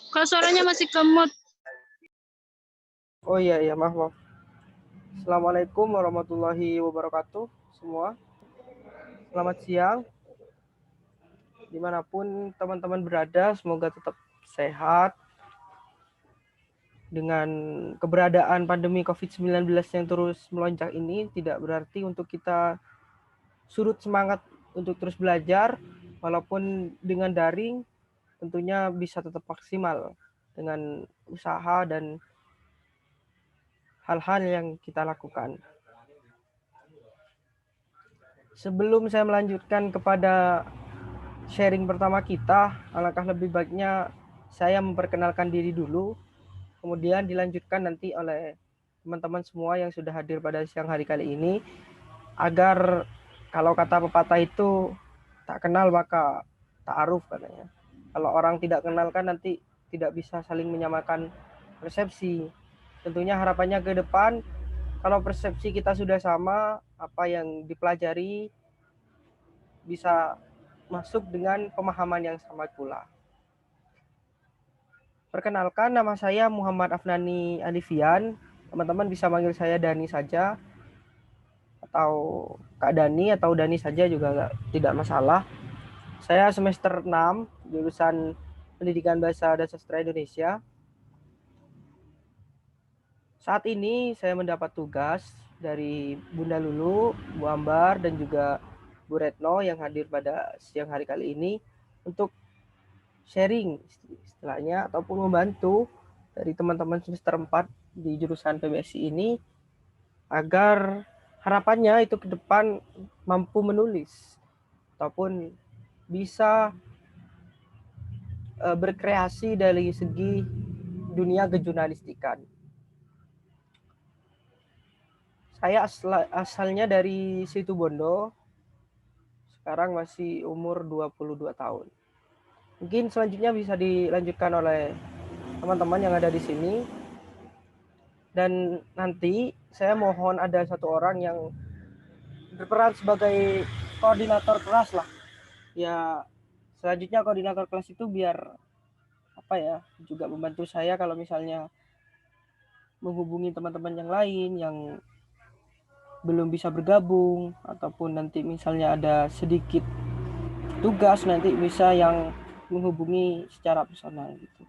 Kalau suaranya masih kemut. Oh iya, maaf. Assalamualaikum warahmatullahi wabarakatuh semua. Selamat siang. Dimanapun teman-teman berada, semoga tetap sehat. Dengan keberadaan pandemi COVID-19 yang terus melonjak ini, tidak berarti untuk kita surut semangat untuk terus belajar, walaupun dengan daring tentunya bisa tetap maksimal dengan usaha dan hal-hal yang kita lakukan. Sebelum saya melanjutkan kepada sharing pertama kita, alangkah lebih baiknya saya memperkenalkan diri dulu, kemudian dilanjutkan nanti oleh teman-teman semua yang sudah hadir pada siang hari kali ini, agar kalau kata pepatah itu tak kenal maka ta'aruf katanya. Kalau orang tidak kenal kan nanti tidak bisa saling menyamakan persepsi. Tentunya harapannya ke depan, kalau persepsi kita sudah sama, apa yang dipelajari bisa masuk dengan pemahaman yang sama pula. Perkenalkan, nama saya Muhammad Afnani Alifian. Teman-teman bisa manggil saya Dani saja, atau Kak Dani, atau Dani saja juga tidak masalah. Saya semester 6, jurusan Pendidikan Bahasa dan Sastra Indonesia. Saat ini saya mendapat tugas dari Bunda Lulu, Bu Ambar, dan juga Bu Retno yang hadir pada siang hari kali ini untuk sharing istilahnya ataupun membantu dari teman-teman semester 4 di jurusan PBSI ini agar harapannya itu ke depan mampu menulis ataupun bisa berkreasi dari segi dunia kejurnalistikan. Saya asalnya dari Situbondo, sekarang masih umur 22 tahun. Mungkin selanjutnya bisa dilanjutkan oleh teman-teman yang ada di sini. Dan nanti saya mohon ada satu orang yang berperan sebagai koordinator kelas lah. Ya, selanjutnya koordinator kelas itu biar juga membantu saya kalau misalnya menghubungi teman-teman yang lain yang belum bisa bergabung, ataupun nanti misalnya ada sedikit tugas nanti bisa yang menghubungi secara personal gitu.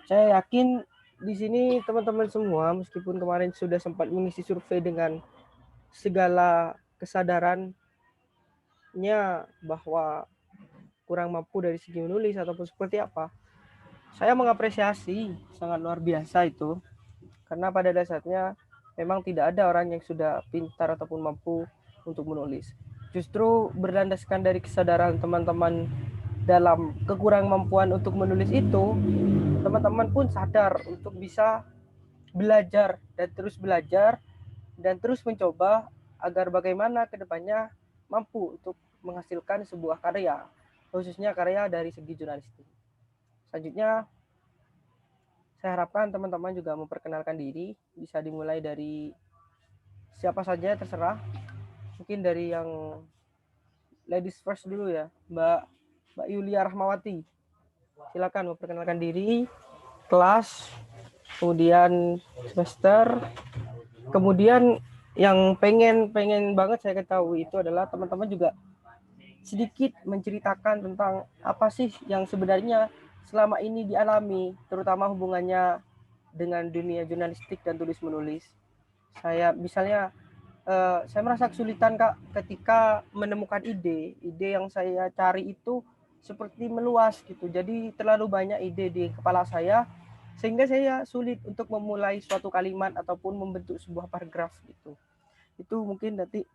Saya yakin di sini teman-teman semua, meskipun kemarin sudah sempat mengisi survei dengan segala kesadarannya bahwa kurang mampu dari segi menulis ataupun seperti apa, saya mengapresiasi sangat luar biasa itu, karena pada dasarnya memang tidak ada orang yang sudah pintar ataupun mampu untuk menulis. Justru berlandaskan dari kesadaran teman-teman dalam kekurang mampuan untuk menulis itu, teman-teman pun sadar untuk bisa belajar dan terus mencoba agar bagaimana kedepannya mampu untuk menghasilkan sebuah karya, khususnya karya dari segi jurnalistik. Selanjutnya, saya harapkan teman-teman juga memperkenalkan diri, bisa dimulai dari siapa saja terserah. Mungkin dari yang ladies first dulu ya, Mbak Yulia Rahmawati. Silakan memperkenalkan diri, kelas, kemudian semester, kemudian yang pengen banget saya ketahui itu adalah teman-teman juga sedikit menceritakan tentang apa sih yang sebenarnya selama ini dialami, terutama hubungannya dengan dunia jurnalistik dan tulis menulis. Saya merasa kesulitan Kak ketika menemukan ide yang saya cari itu seperti meluas gitu. Jadi terlalu banyak ide di kepala saya sehingga saya sulit untuk memulai suatu kalimat ataupun membentuk sebuah paragraf gitu. Itu mungkin nanti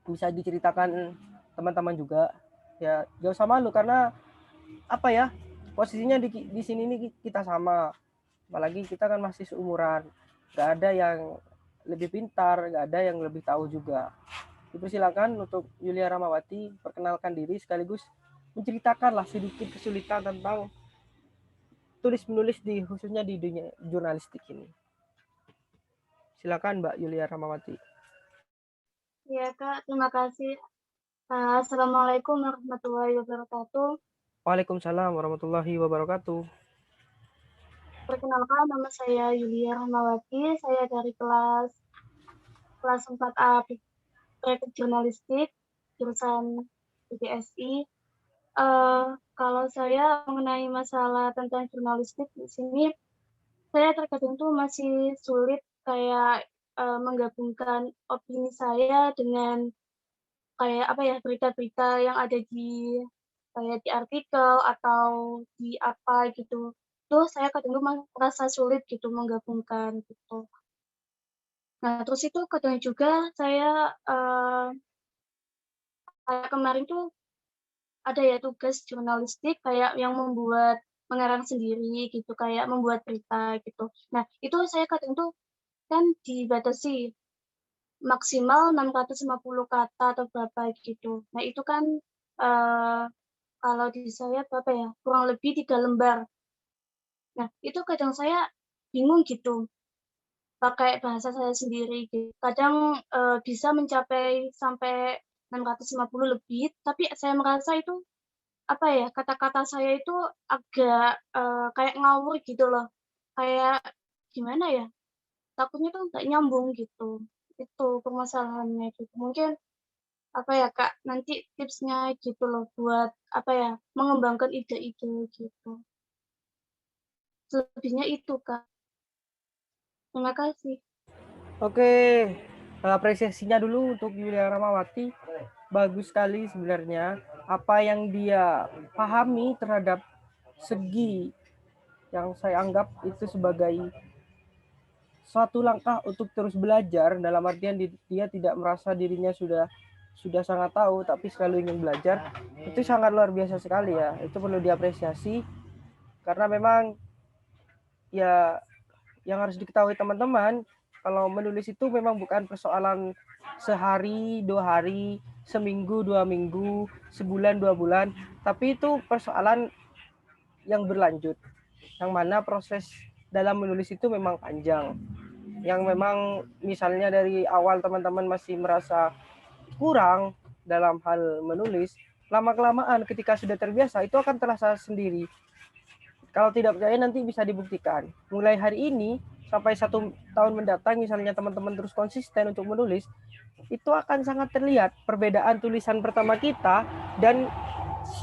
bisa diceritakan teman-teman juga. Ya, gak usah malu karena posisinya di sini nih kita sama. Apalagi kita kan masih seumuran. Gak ada yang lebih pintar, gak ada yang lebih tahu juga. Dipersilakan untuk Yulia Ramawati perkenalkan diri sekaligus menceritakanlah sedikit kesulitan tentang tulis menulis khususnya di dunia jurnalistik ini. Silakan Mbak Yulia Ramawati. Ya Kak, terima kasih Assalamualaikum warahmatullahi wabarakatuh. Waalaikumsalam warahmatullahi wabarakatuh. Perkenalkan, nama saya Yulia Rahmawati. Saya dari kelas 4A Praktik Jurnalistik, jurusan PGSI. Kalau saya mengenai masalah tentang jurnalistik di sini, saya terkadang tuh masih sulit kayak menggabungkan opini saya dengan kayak apa ya, berita-berita yang ada di kayak di artikel atau di apa gitu. Tuh saya kadang tuh merasa sulit gitu menggabungkan gitu. Nah, terus itu kadang juga saya kayak kemarin tuh ada ya tugas jurnalistik kayak yang mengarang sendiri gitu, kayak membuat berita gitu. Nah, itu saya kadang tuh kan dibatasi maksimal 650 kata atau berapa gitu. Nah, itu kan eee, kalau di saya berapa ya, kurang lebih 3 lembar. Nah, itu kadang saya bingung gitu, pakai bahasa saya sendiri gitu. Kadang, bisa mencapai sampai 650 lebih, tapi saya merasa itu, apa ya, kata-kata saya itu agak, kayak ngawur gitu loh. Kayak gimana ya, takutnya tuh nggak nyambung gitu. Itu permasalahannya gitu. Mungkin, apa ya, Kak, nanti tipsnya gitu loh buat, apa ya, mengembangkan ide-ide gitu. Selebihnya itu, Kak. Terima kasih. Oke, apresiasinya dulu untuk Yulia Ramawati. Bagus sekali sebenarnya apa yang dia pahami terhadap segi yang saya anggap itu sebagai suatu langkah untuk terus belajar, dalam artian dia tidak merasa dirinya sudah sangat tahu tapi selalu ingin belajar. Itu sangat luar biasa sekali ya, itu perlu diapresiasi karena memang ya yang harus diketahui teman-teman, kalau menulis itu memang bukan persoalan sehari, 2 hari, seminggu, 2 minggu, sebulan, 2 bulan, tapi itu persoalan yang berlanjut, yang mana proses dalam menulis itu memang panjang, yang memang misalnya dari awal teman-teman masih merasa kurang dalam hal menulis, lama-kelamaan ketika sudah terbiasa itu akan terasa sendiri. Kalau tidak percaya nanti bisa dibuktikan. Mulai hari ini sampai 1 tahun mendatang misalnya teman-teman terus konsisten untuk menulis, itu akan sangat terlihat perbedaan tulisan pertama kita dan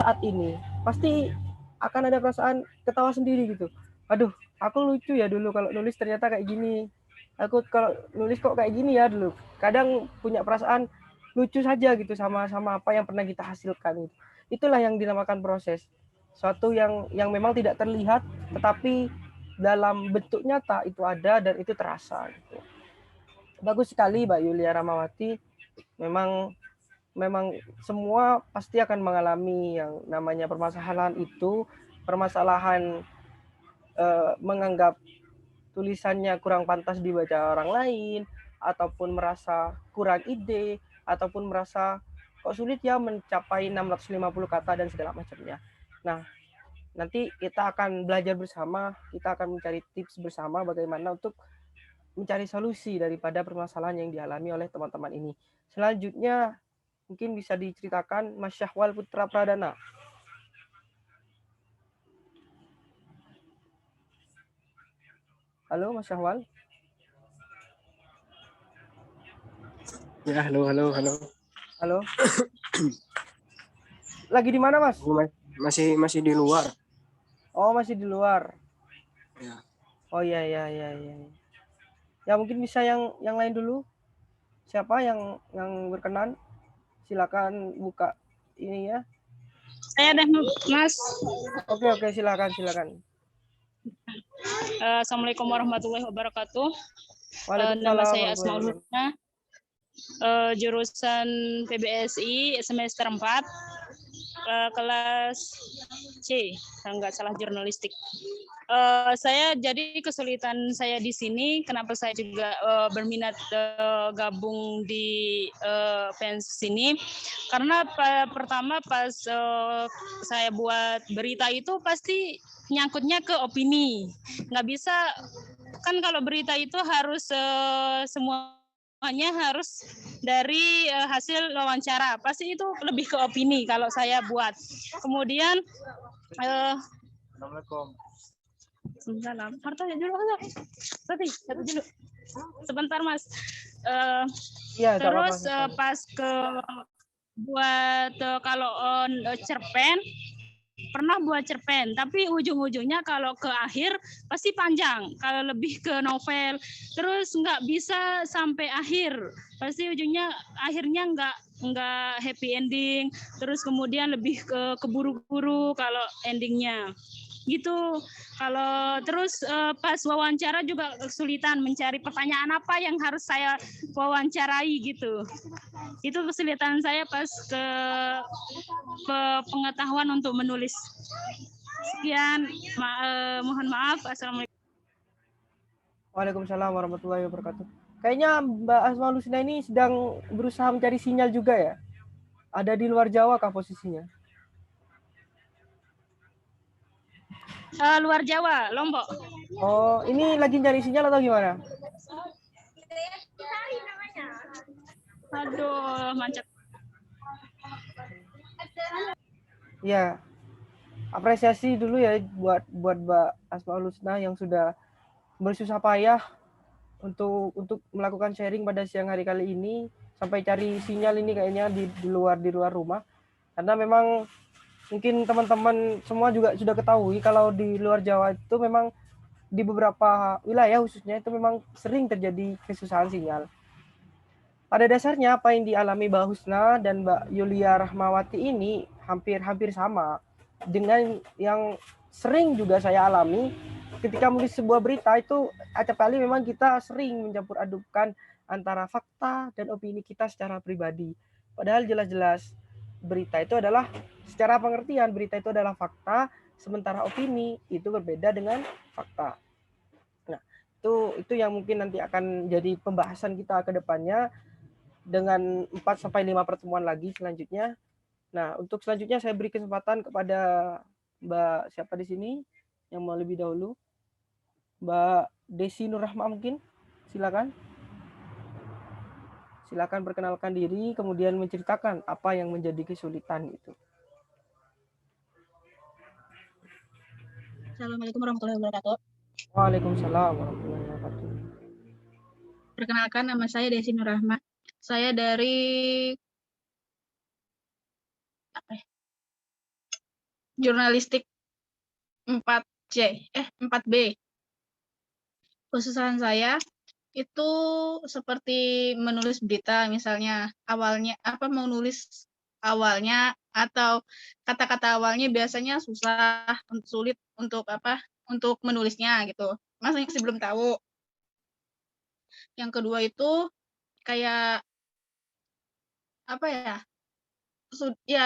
saat ini. Pasti akan ada perasaan ketawa sendiri gitu. Aduh, aku lucu ya dulu kalau nulis ternyata kayak gini. Aku kalau nulis kok kayak gini ya dulu. Kadang punya perasaan lucu saja gitu sama apa yang pernah kita hasilkan. Itulah yang dinamakan proses. Suatu yang memang tidak terlihat tetapi dalam bentuk nyata itu ada dan itu terasa gitu. Bagus sekali Mbak Yulia Ramawati. Memang semua pasti akan mengalami yang namanya permasalahan itu, permasalahan menganggap tulisannya kurang pantas dibaca orang lain, ataupun merasa kurang ide, ataupun merasa kok sulit ya mencapai 650 kata dan segala macamnya. Nah, nanti kita akan belajar bersama, kita akan mencari tips bersama bagaimana untuk mencari solusi daripada permasalahan yang dialami oleh teman-teman ini. Selanjutnya, mungkin bisa diceritakan Mas Syahwal Putra Pradana. Halo Mas Syahwal. Ya, halo. Halo. Lagi di mana Mas? Masih di luar. Oh, masih di luar. Ya. Oh iya. Ya mungkin bisa yang lain dulu. Siapa yang berkenan? Silakan buka ini ya. Saya deh, Mas. Oke, silakan. Assalamualaikum warahmatullahi wabarakatuh. Waalaikumsalam Nama saya warahmatullahi Asmaul Husna, jurusan PBSI semester 4, kelas C, kalau nggak salah jurnalistik. Saya jadi kesulitan saya di sini, kenapa saya juga berminat gabung di fans sini, karena pertama pas saya buat berita itu pasti nyangkutnya ke opini, nggak bisa kan kalau berita itu harus semua semuanya harus dari hasil wawancara. Pasti itu lebih ke opini kalau saya buat. Kemudian Assalamualaikum. Salam. Hartanya dulu. Tadi, satu dulu. Sebentar, Mas. Iya, tak apa-apa. Terus pas ke buat kalau cerpen, pernah buat cerpen, tapi ujung-ujungnya kalau ke akhir pasti panjang. Kalau lebih ke novel, terus nggak bisa sampai akhir. Pasti ujungnya akhirnya nggak happy ending. Terus kemudian lebih ke keburu-buru kalau endingnya. Gitu. Kalau terus pas wawancara juga kesulitan mencari pertanyaan apa yang harus saya wawancarai gitu. Itu kesulitan saya pas ke pengetahuan untuk menulis. Sekian, mohon maaf. Assalamualaikum. Waalaikumsalam warahmatullahi wabarakatuh. Kayaknya Mbak Asmaul Husna ini sedang berusaha mencari sinyal juga ya? Ada di luar Jawa kah posisinya? Luar Jawa, Lombok. Oh, ini lagi cari sinyal atau gimana? Aduh, macet. Ya, apresiasi dulu ya buat Mbak Asmaul Husna yang sudah bersusah payah untuk melakukan sharing pada siang hari kali ini sampai cari sinyal ini kayaknya di luar rumah. Karena memang mungkin teman-teman semua juga sudah ketahui kalau di luar Jawa itu memang di beberapa wilayah khususnya itu memang sering terjadi kesusahan sinyal. Pada dasarnya apa yang dialami Mbak Husna dan Mbak Yulia Rahmawati ini hampir sama dengan yang sering juga saya alami ketika menulis sebuah berita. Itu acap kali memang kita sering mencampur adukkan antara fakta dan opini kita secara pribadi. Padahal jelas-jelas berita itu adalah secara pengertian berita itu adalah fakta, sementara opini itu berbeda dengan fakta. Nah, itu yang mungkin nanti akan jadi pembahasan kita ke depannya dengan 4 sampai 5 pertemuan lagi selanjutnya. Nah, untuk selanjutnya saya beri kesempatan kepada Mbak siapa di sini yang mau lebih dahulu. Mbak Desi Nurrahma mungkin. Silakan. Silakan perkenalkan diri kemudian menceritakan apa yang menjadi kesulitan itu. Assalamualaikum warahmatullahi wabarakatuh. Waalaikumsalam warahmatullahi wabarakatuh. Perkenalkan, nama saya Desi Nurrahma. Saya dari jurnalistik 4B. Kesusahan saya itu seperti menulis berita, misalnya awalnya mau nulis awalnya atau kata-kata awalnya biasanya susah, sulit untuk untuk menulisnya gitu. Masih belum tahu. Yang kedua itu kayak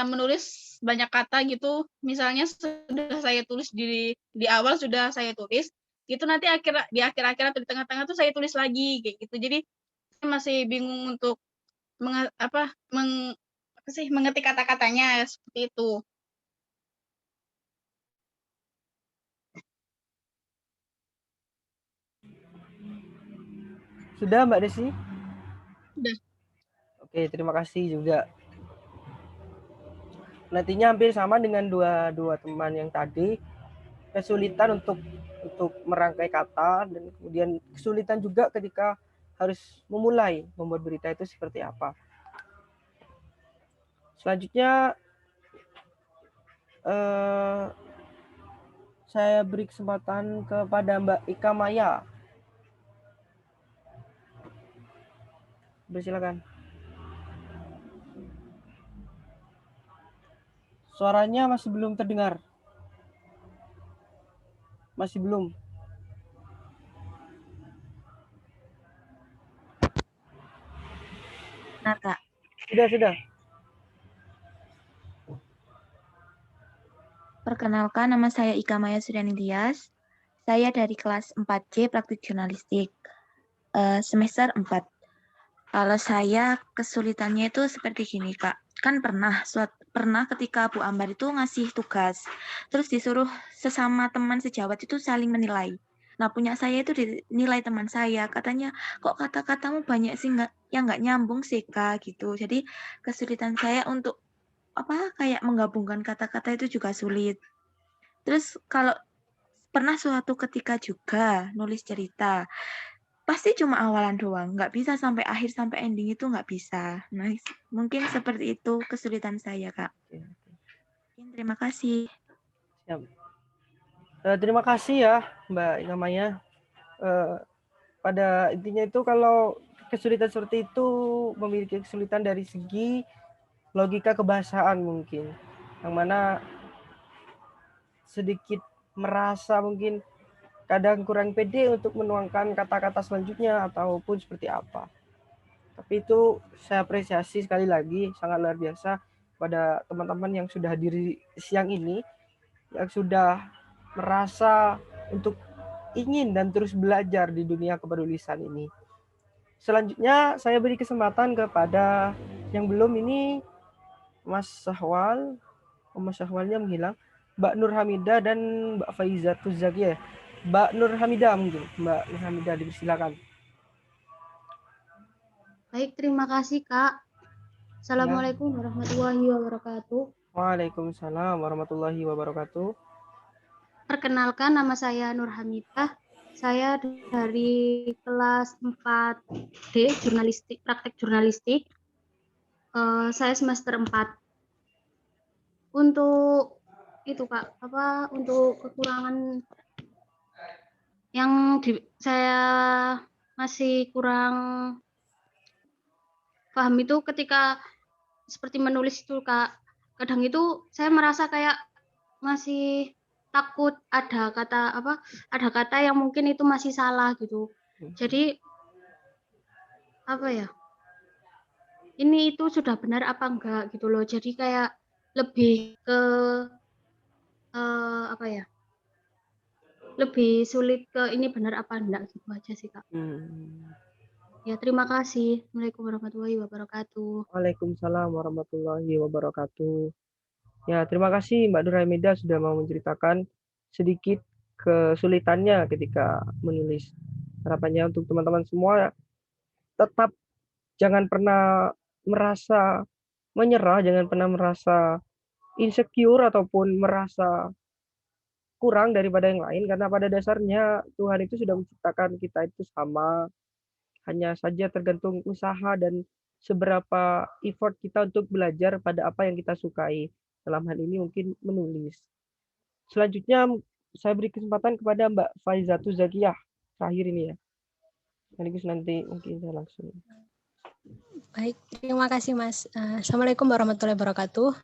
menulis banyak kata gitu. Misalnya sudah saya tulis di awal sudah saya tulis, itu nanti di akhir-akhir atau di tengah-tengah tuh saya tulis lagi kayak gitu. Jadi saya masih bingung untuk mengetik kata-katanya seperti itu. Sudah Mbak Desi? Sudah. Oke, terima kasih juga. Nantinya hampir sama dengan dua teman yang tadi, kesulitan untuk merangkai kata dan kemudian kesulitan juga ketika harus memulai membuat berita itu seperti apa. Selanjutnya saya beri kesempatan kepada Mbak Ika Maya. Bersilakan. Suaranya masih belum terdengar. Masih belum. Benar, Kak. Sudah. Perkenalkan, nama saya Ika Maya Suryani Tias. Saya dari kelas 4C Praktik Jurnalistik, semester 4. Kalau saya kesulitannya itu seperti gini, Kak. Kan pernah ketika Bu Ambar itu ngasih tugas, terus disuruh sesama teman sejawat itu saling menilai. Nah, punya saya itu dinilai teman saya, katanya kok kata-katamu banyak sih nggak nyambung sih Kak gitu. Jadi kesulitan saya untuk kayak menggabungkan kata-kata itu juga sulit. Terus kalau pernah suatu ketika juga nulis cerita, pasti cuma awalan doang, nggak bisa sampai akhir sampai ending itu nggak bisa. Nah, mungkin seperti itu kesulitan saya Kak. Terima kasih. Siap. Terima kasih ya Mbak namanya. Pada intinya itu kalau kesulitan seperti itu memiliki kesulitan dari segi logika kebahasaan mungkin, yang mana sedikit merasa mungkin kadang kurang pede untuk menuangkan kata-kata selanjutnya ataupun seperti apa. Tapi itu saya apresiasi sekali lagi, sangat luar biasa pada teman-teman yang sudah hadir siang ini, yang sudah merasa untuk ingin dan terus belajar di dunia kepenulisan ini. Selanjutnya saya beri kesempatan kepada yang belum ini, Mas Syahwal. Mas Syahwalnya menghilang. Mbak Nur Hamidah dan Mbak Faizatul Zakiyah. Mbak Nur Hamidah mungkin. Mbak Nur Hamidah dipersilakan. Baik, terima kasih Kak. Assalamualaikum warahmatullahi wabarakatuh. Waalaikumsalam warahmatullahi wabarakatuh. Perkenalkan, nama saya Nur Hamidah. Saya dari kelas 4D jurnalistik, praktek jurnalistik. Saya semester 4. Untuk itu Kak, untuk kekurangan yang saya masih kurang paham itu ketika seperti menulis itu Kak. Kadang itu saya merasa kayak masih takut ada kata yang mungkin itu masih salah gitu. Jadi ini itu sudah benar apa enggak gitu loh. Jadi kayak lebih ke lebih sulit ke ini benar apa enggak gitu aja sih Kak. Ya, terima kasih. Assalamualaikum warahmatullahi wabarakatuh. Waalaikumsalam warahmatullahi wabarakatuh. Ya, terima kasih Mbak Nur Hamidah sudah mau menceritakan sedikit kesulitannya ketika menulis. Harapannya untuk teman-teman semua tetap jangan pernah merasa menyerah, jangan pernah merasa insecure ataupun merasa kurang daripada yang lain, karena pada dasarnya Tuhan itu sudah menciptakan kita itu sama, hanya saja tergantung usaha dan seberapa effort kita untuk belajar pada apa yang kita sukai. Dalam hal ini mungkin menulis. Selanjutnya saya beri kesempatan kepada Mbak Faizatul Zakiyah terakhir ini ya. Sekaligus nanti mungkin saya langsung. Baik, terima kasih Mas. Assalamualaikum warahmatullahi wabarakatuh.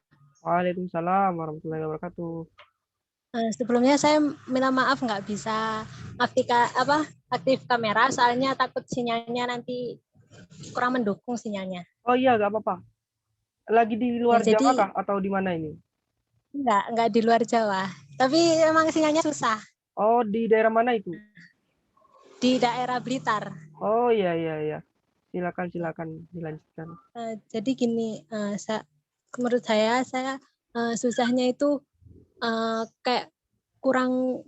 Waalaikumsalam warahmatullahi wabarakatuh. Sebelumnya saya minta maaf nggak bisa aktif kamera, soalnya takut sinyalnya nanti kurang mendukung sinyalnya. Oh iya, nggak apa-apa. Lagi di luar Jawa kah atau di mana ini? Enggak di luar Jawa. Tapi emang sinyalnya susah. Oh, di daerah mana itu? Di daerah Blitar. Oh iya. Silakan dilanjutkan. Jadi gini, menurut saya susahnya itu kayak kurang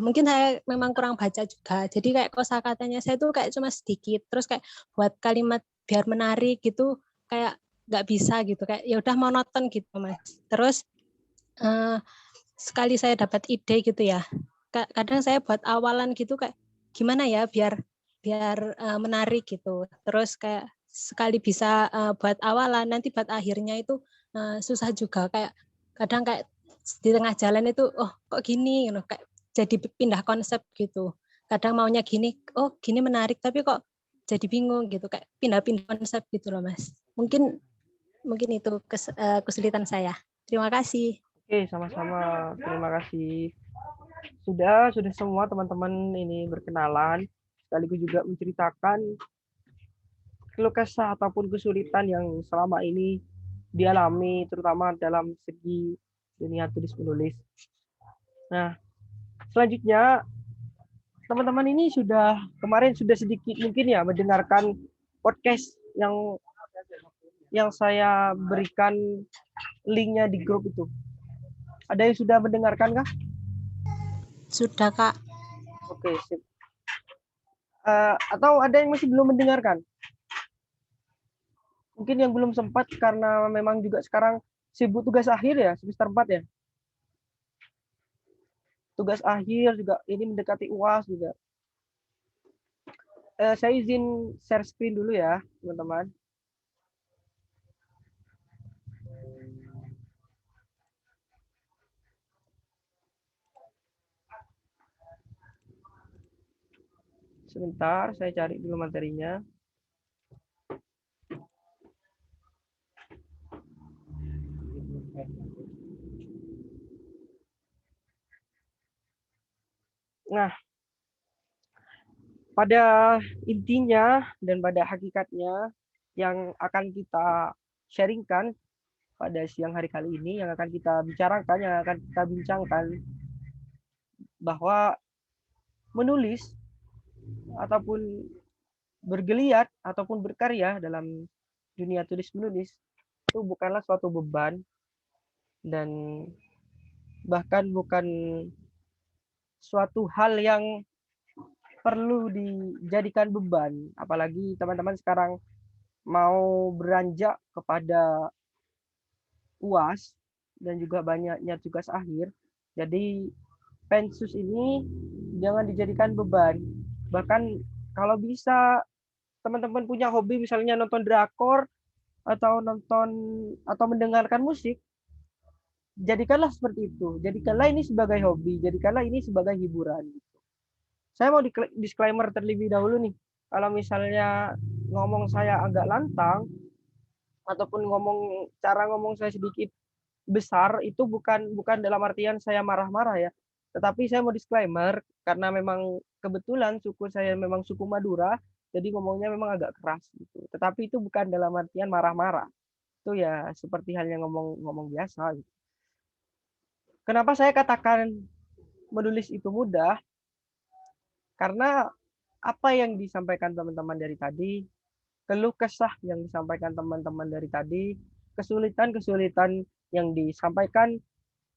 mungkin saya memang kurang baca juga. Jadi kayak kosakatanya saya tuh kayak cuma sedikit. Terus kayak buat kalimat biar menarik gitu kayak nggak bisa gitu, kayak ya udah monoton gitu Mas. Terus sekali saya dapat ide gitu ya, kadang saya buat awalan gitu kayak gimana ya biar menarik gitu. Terus kayak sekali bisa buat awalan, nanti buat akhirnya itu susah juga, kayak kadang kayak di tengah jalan itu kok gini gitu, kayak jadi pindah konsep gitu. Kadang maunya gini, gini menarik, tapi kok jadi bingung gitu, kayak pindah-pindah konsep gitu loh Mas. Mungkin itu kesulitan saya. Terima kasih. Oke, sama-sama. Terima kasih. Sudah semua teman-teman ini berkenalan, sekaligus juga menceritakan keluh kesah ataupun kesulitan yang selama ini dialami, terutama dalam segi dunia tulis menulis. Nah, selanjutnya teman-teman ini kemarin sudah sedikit mungkin ya mendengarkan podcast yang saya berikan linknya di grup itu. Ada yang sudah mendengarkan kah? Sudah Kak. Oke, sip. Atau ada yang masih belum mendengarkan? Mungkin yang belum sempat karena memang juga sekarang sibuk tugas akhir ya, semester 4 ya. Tugas akhir juga ini mendekati UAS juga. Saya izin share screen dulu ya, teman-teman. Sebentar, saya cari dulu materinya. Nah, pada intinya dan pada hakikatnya yang akan kita sharingkan pada siang hari kali ini, yang akan kita bicarakan, yang akan kita bincangkan, bahwa menulis ataupun bergeliat ataupun berkarya dalam dunia tulis menulis itu bukanlah suatu beban dan bahkan bukan suatu hal yang perlu dijadikan beban, apalagi teman-teman sekarang mau beranjak kepada UAS dan juga banyaknya tugas akhir. Jadi pensus ini jangan dijadikan beban. Bahkan kalau bisa teman-teman punya hobi misalnya nonton drakor atau nonton atau mendengarkan musik, jadikanlah seperti itu. Jadikanlah ini sebagai hobi, jadikanlah ini sebagai hiburan. Saya mau disclaimer terlebih dahulu nih. Kalau misalnya ngomong saya agak lantang ataupun cara ngomong saya sedikit besar, itu bukan dalam artian saya marah-marah ya. Tetapi saya mau disclaimer karena memang kebetulan suku saya memang suku Madura, jadi ngomongnya memang agak keras gitu. Tetapi itu bukan dalam artian marah-marah. Itu ya seperti halnya ngomong biasa gitu. Kenapa saya katakan menulis itu mudah? Karena apa yang disampaikan teman-teman dari tadi, keluh kesah yang disampaikan teman-teman dari tadi, kesulitan-kesulitan yang disampaikan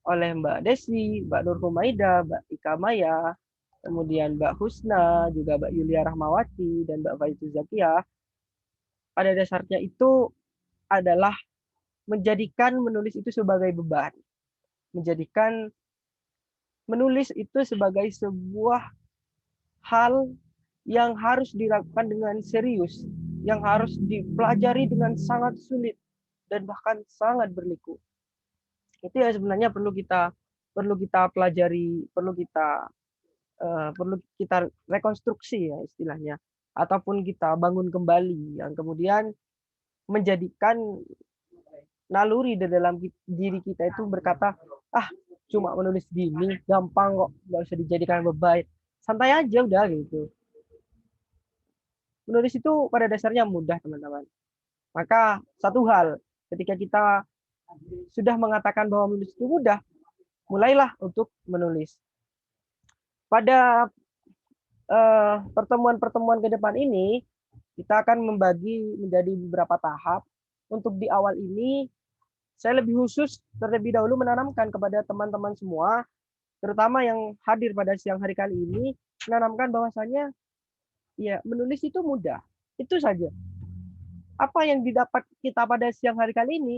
oleh Mbak Desi, Mbak Nur Humaida, Mbak Ika Maya, kemudian Mbak Husna, juga Mbak Yulia Rahmawati, dan Mbak Faizu Zakia, pada dasarnya itu adalah menjadikan menulis itu sebagai beban. Menjadikan menulis itu sebagai sebuah hal yang harus dilakukan dengan serius, yang harus dipelajari dengan sangat sulit dan bahkan sangat berliku. Itu yang sebenarnya perlu kita pelajari, perlu kita rekonstruksi ya istilahnya, ataupun kita bangun kembali yang kemudian menjadikan naluri di dalam diri kita itu berkata, cuma menulis gini gampang kok, nggak usah dijadikan beban, santai aja udah gitu. Menulis itu pada dasarnya mudah teman-teman. Maka satu hal, ketika kita sudah mengatakan bahwa menulis itu mudah, mulailah untuk menulis. Pada pertemuan-pertemuan ke depan ini, kita akan membagi menjadi beberapa tahap. Untuk di awal ini, saya lebih khusus terlebih dahulu menanamkan kepada teman-teman semua, terutama yang hadir pada siang hari kali ini, menanamkan bahwasanya ya menulis itu mudah. Itu saja. Apa yang didapat kita pada siang hari kali ini,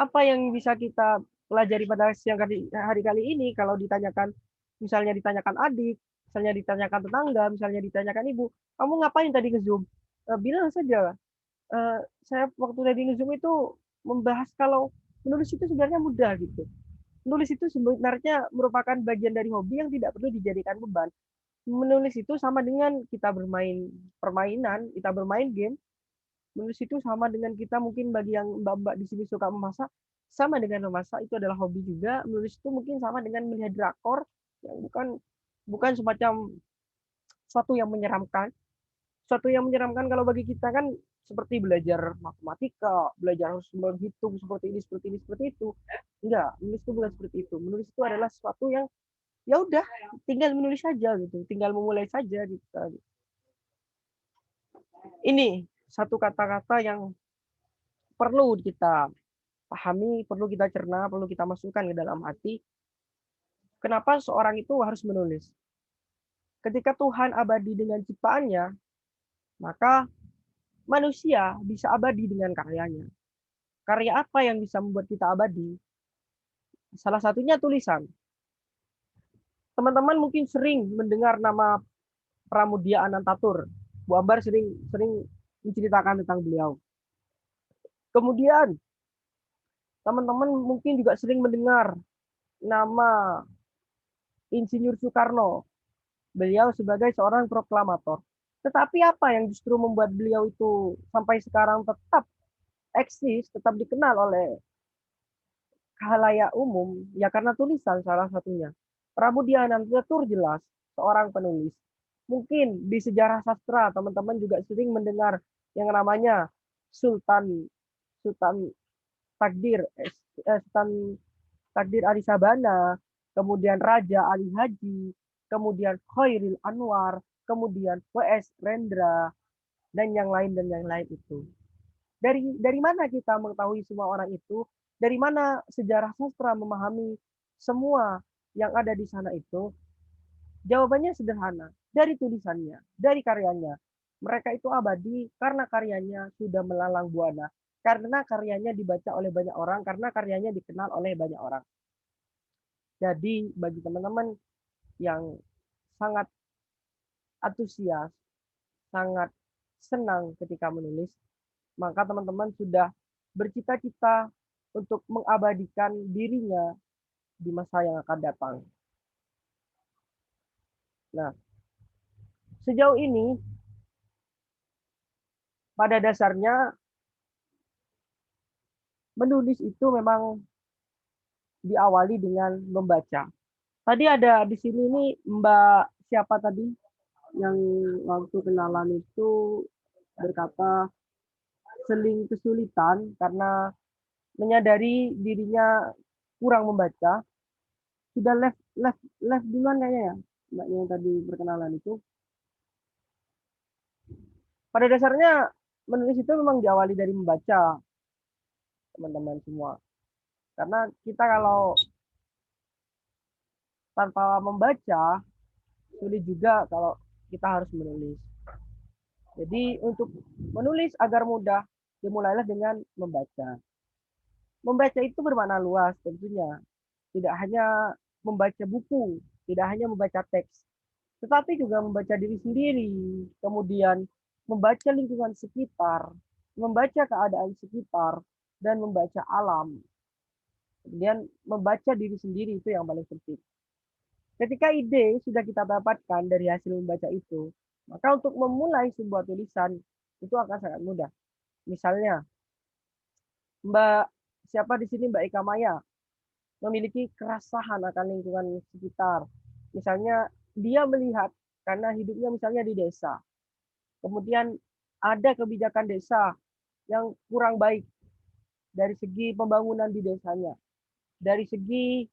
apa yang bisa kita pelajari pada siang hari kali ini, kalau ditanyakan, misalnya ditanyakan adik, misalnya ditanyakan tetangga, misalnya ditanyakan ibu, kamu ngapain tadi nge-Zoom? Bilang saja, saya waktu tadi nge-Zoom itu membahas kalau menulis itu sebenarnya mudah gitu. Menulis itu sebenarnya merupakan bagian dari hobi yang tidak perlu dijadikan beban. Menulis itu sama dengan kita bermain permainan, kita bermain game. Menulis itu sama dengan kita, mungkin bagi yang mbak-mbak di sini suka memasak, sama dengan memasak itu adalah hobi juga. Menulis itu mungkin sama dengan melihat drakor, yang bukan semacam suatu yang menyeramkan. Suatu yang menyeramkan kalau bagi kita kan seperti belajar matematika, belajar harus menghitung seperti ini, seperti itu. Enggak, menulis itu bukan seperti itu. Menulis itu adalah sesuatu yang ya udah, tinggal menulis saja gitu, tinggal memulai saja gitu. Ini satu kata-kata yang perlu kita pahami, perlu kita cerna, perlu kita masukkan ke dalam hati. Kenapa seorang itu harus menulis? ketika Tuhan abadi dengan ciptaannya, maka manusia bisa abadi dengan karyanya. Karya apa yang bisa membuat kita abadi? Salah satunya tulisan. Teman-teman mungkin sering mendengar nama Pramudia Anantatur. Bu Ambar sering menceritakan tentang beliau. Kemudian teman-teman mungkin juga sering mendengar nama Insinyur Soekarno. Beliau sebagai seorang proklamator. Tetapi apa yang justru membuat beliau itu sampai sekarang tetap eksis, tetap dikenal oleh khalayak umum? Ya karena tulisan salah satunya. Pramudia Anantatur jelas seorang penulis. Mungkin di sejarah sastra teman-teman juga sering mendengar yang namanya Sultan Takdir Sultan Takdir Ali Sabana, kemudian Raja Ali Haji, kemudian Khairil Anwar, kemudian W.S. Rendra, dan yang lain itu. Dari mana kita mengetahui semua orang itu? Dari mana sejarah sastra memahami semua yang ada di sana itu? Jawabannya sederhana, dari tulisannya, dari karyanya. Mereka itu abadi karena karyanya sudah melalang buana, karena karyanya dibaca oleh banyak orang, karena karyanya dikenal oleh banyak orang. Jadi bagi teman-teman yang sangat antusias, sangat senang ketika menulis, maka teman-teman sudah bercita-cita untuk mengabadikan dirinya di masa yang akan datang. Nah, sejauh ini pada dasarnya menulis itu memang diawali dengan membaca. Tadi ada di sini nih Mbak siapa tadi yang waktu kenalan itu berkata seling kesulitan karena menyadari dirinya kurang membaca. Sudah left duluan kayaknya ya, mbaknya yang tadi perkenalan itu. Pada dasarnya menulis itu memang diawali dari membaca, teman-teman semua. Karena kita kalau tanpa membaca, sulit juga kalau kita harus menulis. Jadi untuk menulis agar mudah, dimulailah dengan membaca. Membaca itu bermakna luas tentunya. Tidak hanya membaca buku, tidak hanya membaca teks, tetapi juga membaca diri sendiri, kemudian membaca lingkungan sekitar, membaca keadaan sekitar, dan membaca alam. Kemudian membaca diri sendiri itu yang paling penting. Ketika ide sudah kita dapatkan dari hasil membaca itu, maka untuk memulai sebuah tulisan itu akan sangat mudah. Misalnya, Mbak siapa di sini Mbak Ika Maya memiliki kerasahan akan lingkungan sekitar. Misalnya dia melihat karena hidupnya misalnya di desa. Kemudian ada kebijakan desa yang kurang baik dari segi pembangunan di desanya. Dari segi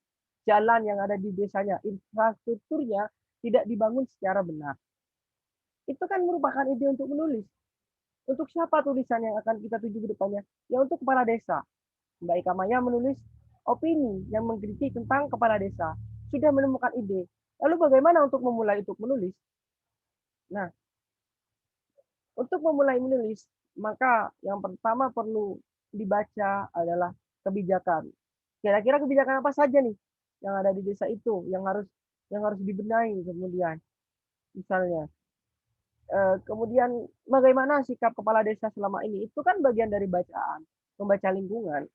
jalan yang ada di desanya, infrastrukturnya tidak dibangun secara benar. Itu kan merupakan ide untuk menulis. Untuk siapa tulisan yang akan kita tuju ke depannya? Ya untuk kepala desa. Mbak Ika Maya menulis opini yang mengkritik tentang kepala desa. Sudah menemukan ide. Lalu bagaimana untuk memulai untuk menulis? Nah, untuk memulai menulis, maka yang pertama perlu dibaca adalah kebijakan. Kira-kira kebijakan apa saja nih yang ada di desa itu yang harus dibenahi kemudian. Misalnya, kemudian bagaimana sikap kepala desa selama ini? Itu kan bagian dari bacaan, membaca lingkungan.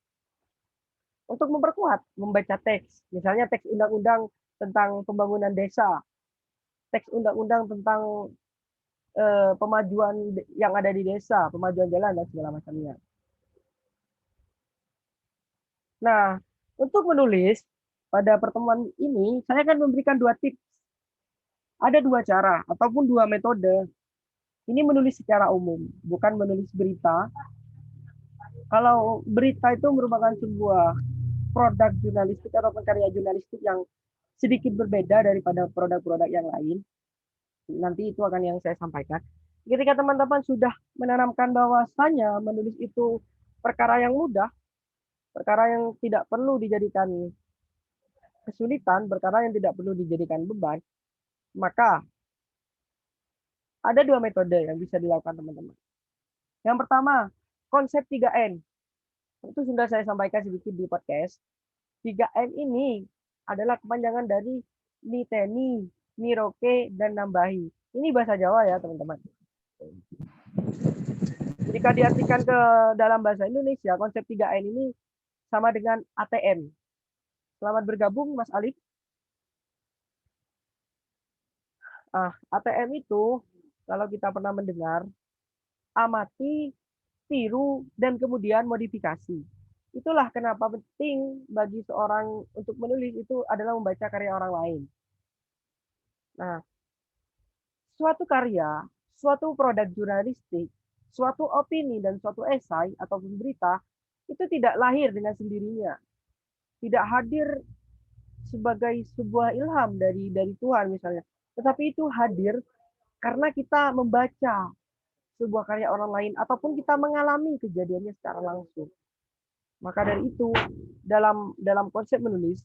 Untuk memperkuat, membaca teks, misalnya teks undang-undang tentang pembangunan desa, teks undang-undang tentang pemajuan yang ada di desa, pemajuan jalan dan segala macamnya. Nah, untuk menulis pada pertemuan ini, saya akan memberikan 2 tips. Ada 2 cara ataupun 2 metode. Ini menulis secara umum, bukan menulis berita. Kalau berita itu merupakan sebuah produk jurnalistik atau karya jurnalistik yang sedikit berbeda daripada produk-produk yang lain. Nanti itu akan yang saya sampaikan. Ketika teman-teman sudah menanamkan bahwasanya menulis itu perkara yang mudah, perkara yang tidak perlu dijadikan kesulitan, perkara yang tidak perlu dijadikan beban, maka Ada dua metode yang bisa dilakukan teman-teman. Yang pertama, konsep 3N. Itu sudah saya sampaikan sedikit di podcast. 3N ini adalah kepanjangan dari niteni, niroke, dan nambahi. Ini bahasa Jawa ya teman-teman. Jika diartikan ke dalam bahasa Indonesia, konsep 3N ini sama dengan ATM. Selamat bergabung Mas Alif. ATM itu kalau kita pernah mendengar, amati, tiru, dan kemudian modifikasi. Itulah kenapa penting bagi seorang untuk menulis itu adalah membaca karya orang lain. Nah, suatu karya, suatu produk jurnalistik, suatu opini, dan suatu esai ataupun berita itu tidak lahir dengan sendirinya. Tidak hadir sebagai sebuah ilham dari Tuhan misalnya. Tetapi itu hadir karena kita membaca sebuah karya orang lain ataupun kita mengalami kejadiannya secara langsung. Maka dari itu dalam konsep menulis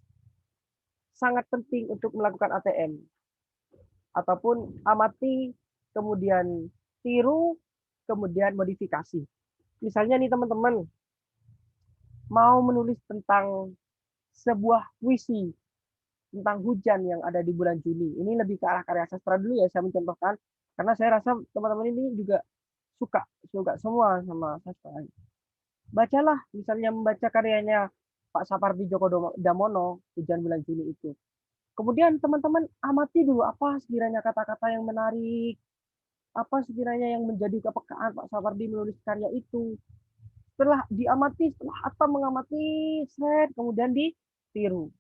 sangat penting untuk melakukan ATM ataupun amati, kemudian tiru, kemudian modifikasi. Misalnya nih teman-teman mau menulis tentang sebuah puisi tentang hujan yang ada di bulan Juni. Ini lebih ke arah karya sastra dulu ya, saya mencontohkan karena saya rasa teman-teman ini juga suka semua sama sastra. Bacalah misalnya membaca karyanya Pak Sapardi Djoko Damono, Hujan Bulan Juni itu. Kemudian teman-teman amati dulu apa sekiranya kata-kata yang menarik, apa sekiranya yang menjadi kepekaan Pak Sapardi menulis karya itu. Setelah diamati, setelah mengamati, kemudian ditiru.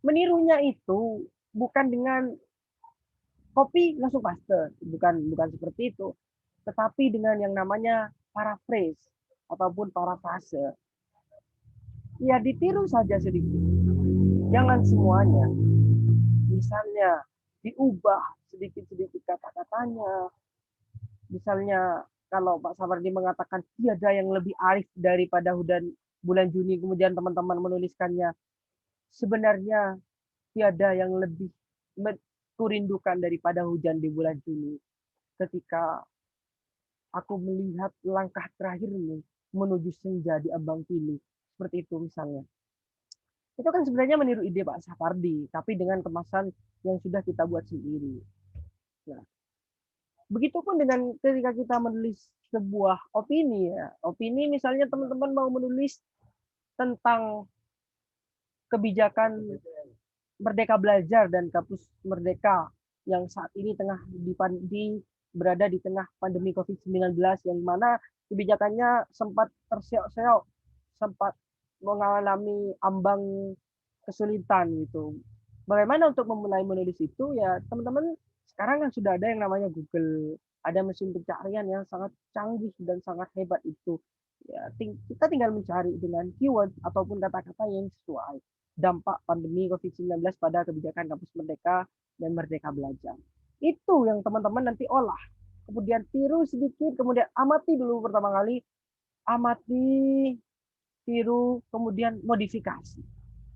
Menirunya itu bukan dengan copy langsung paste, bukan seperti itu, tetapi dengan yang namanya paraphrase ataupun parafrase. Ya ditiru saja sedikit, jangan semuanya. Misalnya diubah sedikit-sedikit kata-katanya. Misalnya kalau Pak Sapardi mengatakan tiada yang lebih arif daripada hujan bulan Juni, kemudian teman-teman menuliskannya sebenarnya tiada yang lebih kurindukan daripada hujan di bulan Juni. Ketika aku melihat langkah terakhirmu menuju senja di ambang pilu. Seperti itu misalnya. Itu kan sebenarnya meniru ide Pak Sapardi, tapi dengan kemasan yang sudah kita buat sendiri. Nah, begitupun dengan ketika kita menulis sebuah opini ya. Opini misalnya teman-teman mau menulis tentang kebijakan Merdeka Belajar dan Kampus Merdeka yang saat ini tengah berada di tengah pandemi COVID-19 yang mana kebijakannya sempat terseok-seok, sempat mengalami ambang kesulitan gitu. Bagaimana untuk memulai menulis itu ya teman-teman, sekarang kan sudah ada yang namanya Google, ada mesin pencarian yang sangat canggih dan sangat hebat itu. Ya, kita tinggal mencari dengan keyword ataupun kata-kata yang sesuai dampak pandemi COVID-19 pada kebijakan Kampus Merdeka dan Merdeka Belajar. Itu yang teman-teman nanti olah. Kemudian tiru sedikit, kemudian amati dulu pertama kali. Amati, tiru, kemudian modifikasi.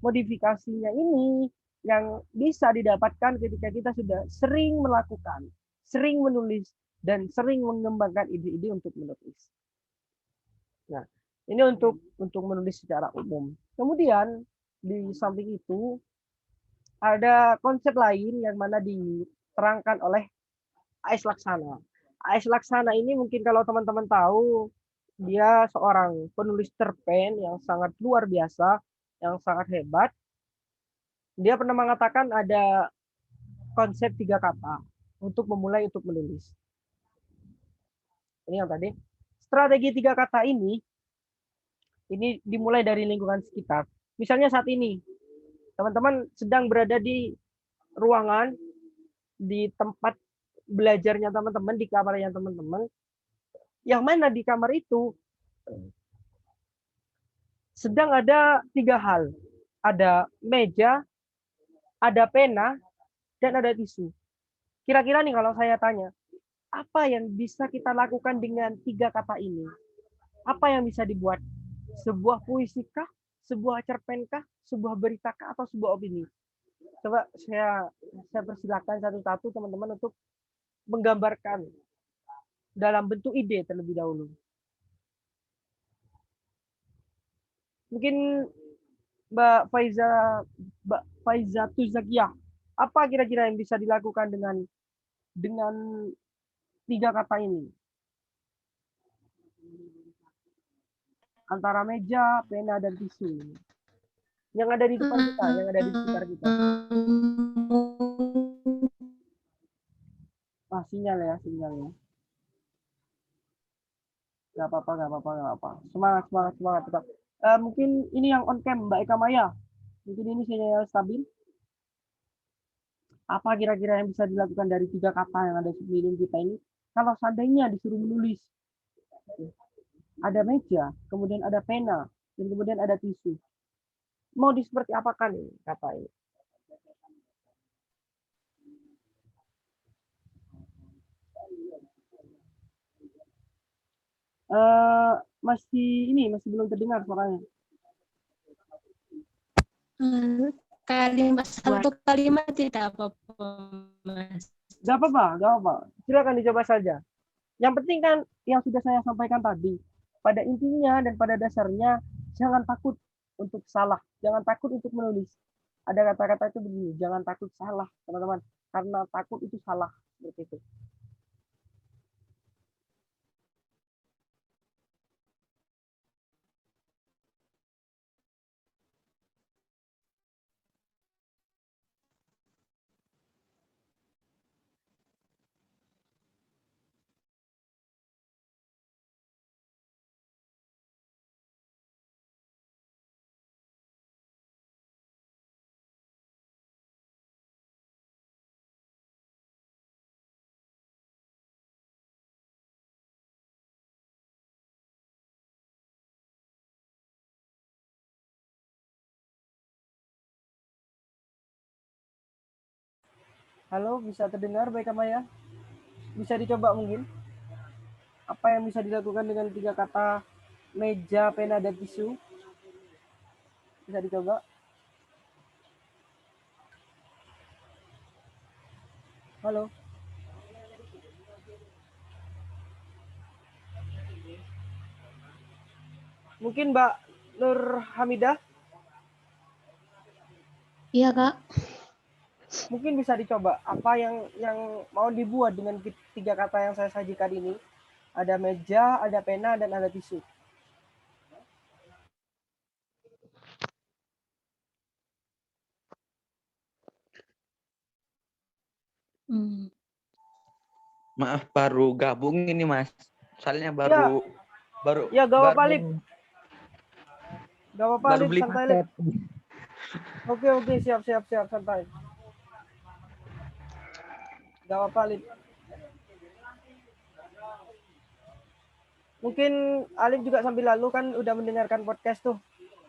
Modifikasinya ini yang bisa didapatkan ketika kita sudah sering melakukan, sering menulis, dan sering mengembangkan ide-ide untuk menulis. Nah, ini untuk menulis secara umum. Kemudian di samping itu ada konsep lain yang mana diterangkan oleh A.S. Laksana. A.S. Laksana ini mungkin kalau teman-teman tahu, dia seorang penulis cerpen yang sangat luar biasa, yang sangat hebat. Dia pernah mengatakan ada konsep 3 kata untuk memulai untuk menulis. Ini yang tadi. Strategi 3 kata ini dimulai dari lingkungan sekitar. Misalnya saat ini, teman-teman sedang berada di ruangan, di tempat belajarnya teman-teman, di kamarnya teman-teman, yang mana di kamar itu sedang ada 3 hal. Ada meja, ada pena, dan ada tisu. Kira-kira nih kalau saya tanya, apa yang bisa kita lakukan dengan 3 kata ini? Apa yang bisa dibuat? Sebuah puisi kah? Sebuah cerpen kah? Sebuah berita kah? Atau sebuah opini? Coba saya persilakan satu-satu teman-teman untuk menggambarkan dalam bentuk ide terlebih dahulu. Mungkin Mbak Faiza Tuzakiyah, apa kira-kira yang bisa dilakukan dengan 3 kata ini? Antara meja, pena, dan tisu. Yang ada di depan kita, yang ada di sekitar kita. Sinyal ya. Gak apa-apa. Semangat. Tetap. Mungkin ini yang on cam, Mbak Eka Maya. Mungkin ini sinyal stabil. Apa kira-kira yang bisa dilakukan dari 3 kata yang ada di sekeliling kita ini? Kalau seandainya disuruh menulis, ada meja, kemudian ada pena, dan kemudian ada tisu. Mau seperti apakan ini kata ini? Masih belum terdengar suaranya. Satu kalimat tidak apa-apa, Mas. Gak apa-apa. Silakan dicoba saja. Yang penting kan yang sudah saya sampaikan tadi. Pada intinya dan pada dasarnya, jangan takut untuk salah. Jangan takut untuk menulis. Ada kata-kata itu begini, jangan takut salah, teman-teman. Karena takut itu salah. Seperti itu. Halo, bisa terdengar baik Maya? Bisa dicoba mungkin? Apa yang bisa dilakukan dengan 3 kata meja, pena, dan tisu? Bisa dicoba? Halo? Mungkin Mbak Nur Hamidah? Iya, Kak. Mungkin bisa dicoba apa yang mau dibuat dengan 3 kata yang saya sajikan ini. Ada meja, ada pena, dan ada tisu. Maaf, baru gabung ini, Mas. Soalnya baru ya gak apa-apa, Lip. Gak apa-apa, baru Lip, beli santai, paket. Lip. Oke, siap, santai. Gak apa-apa, Lip. Mungkin Alif juga sambil lalu kan udah mendengarkan podcast tuh.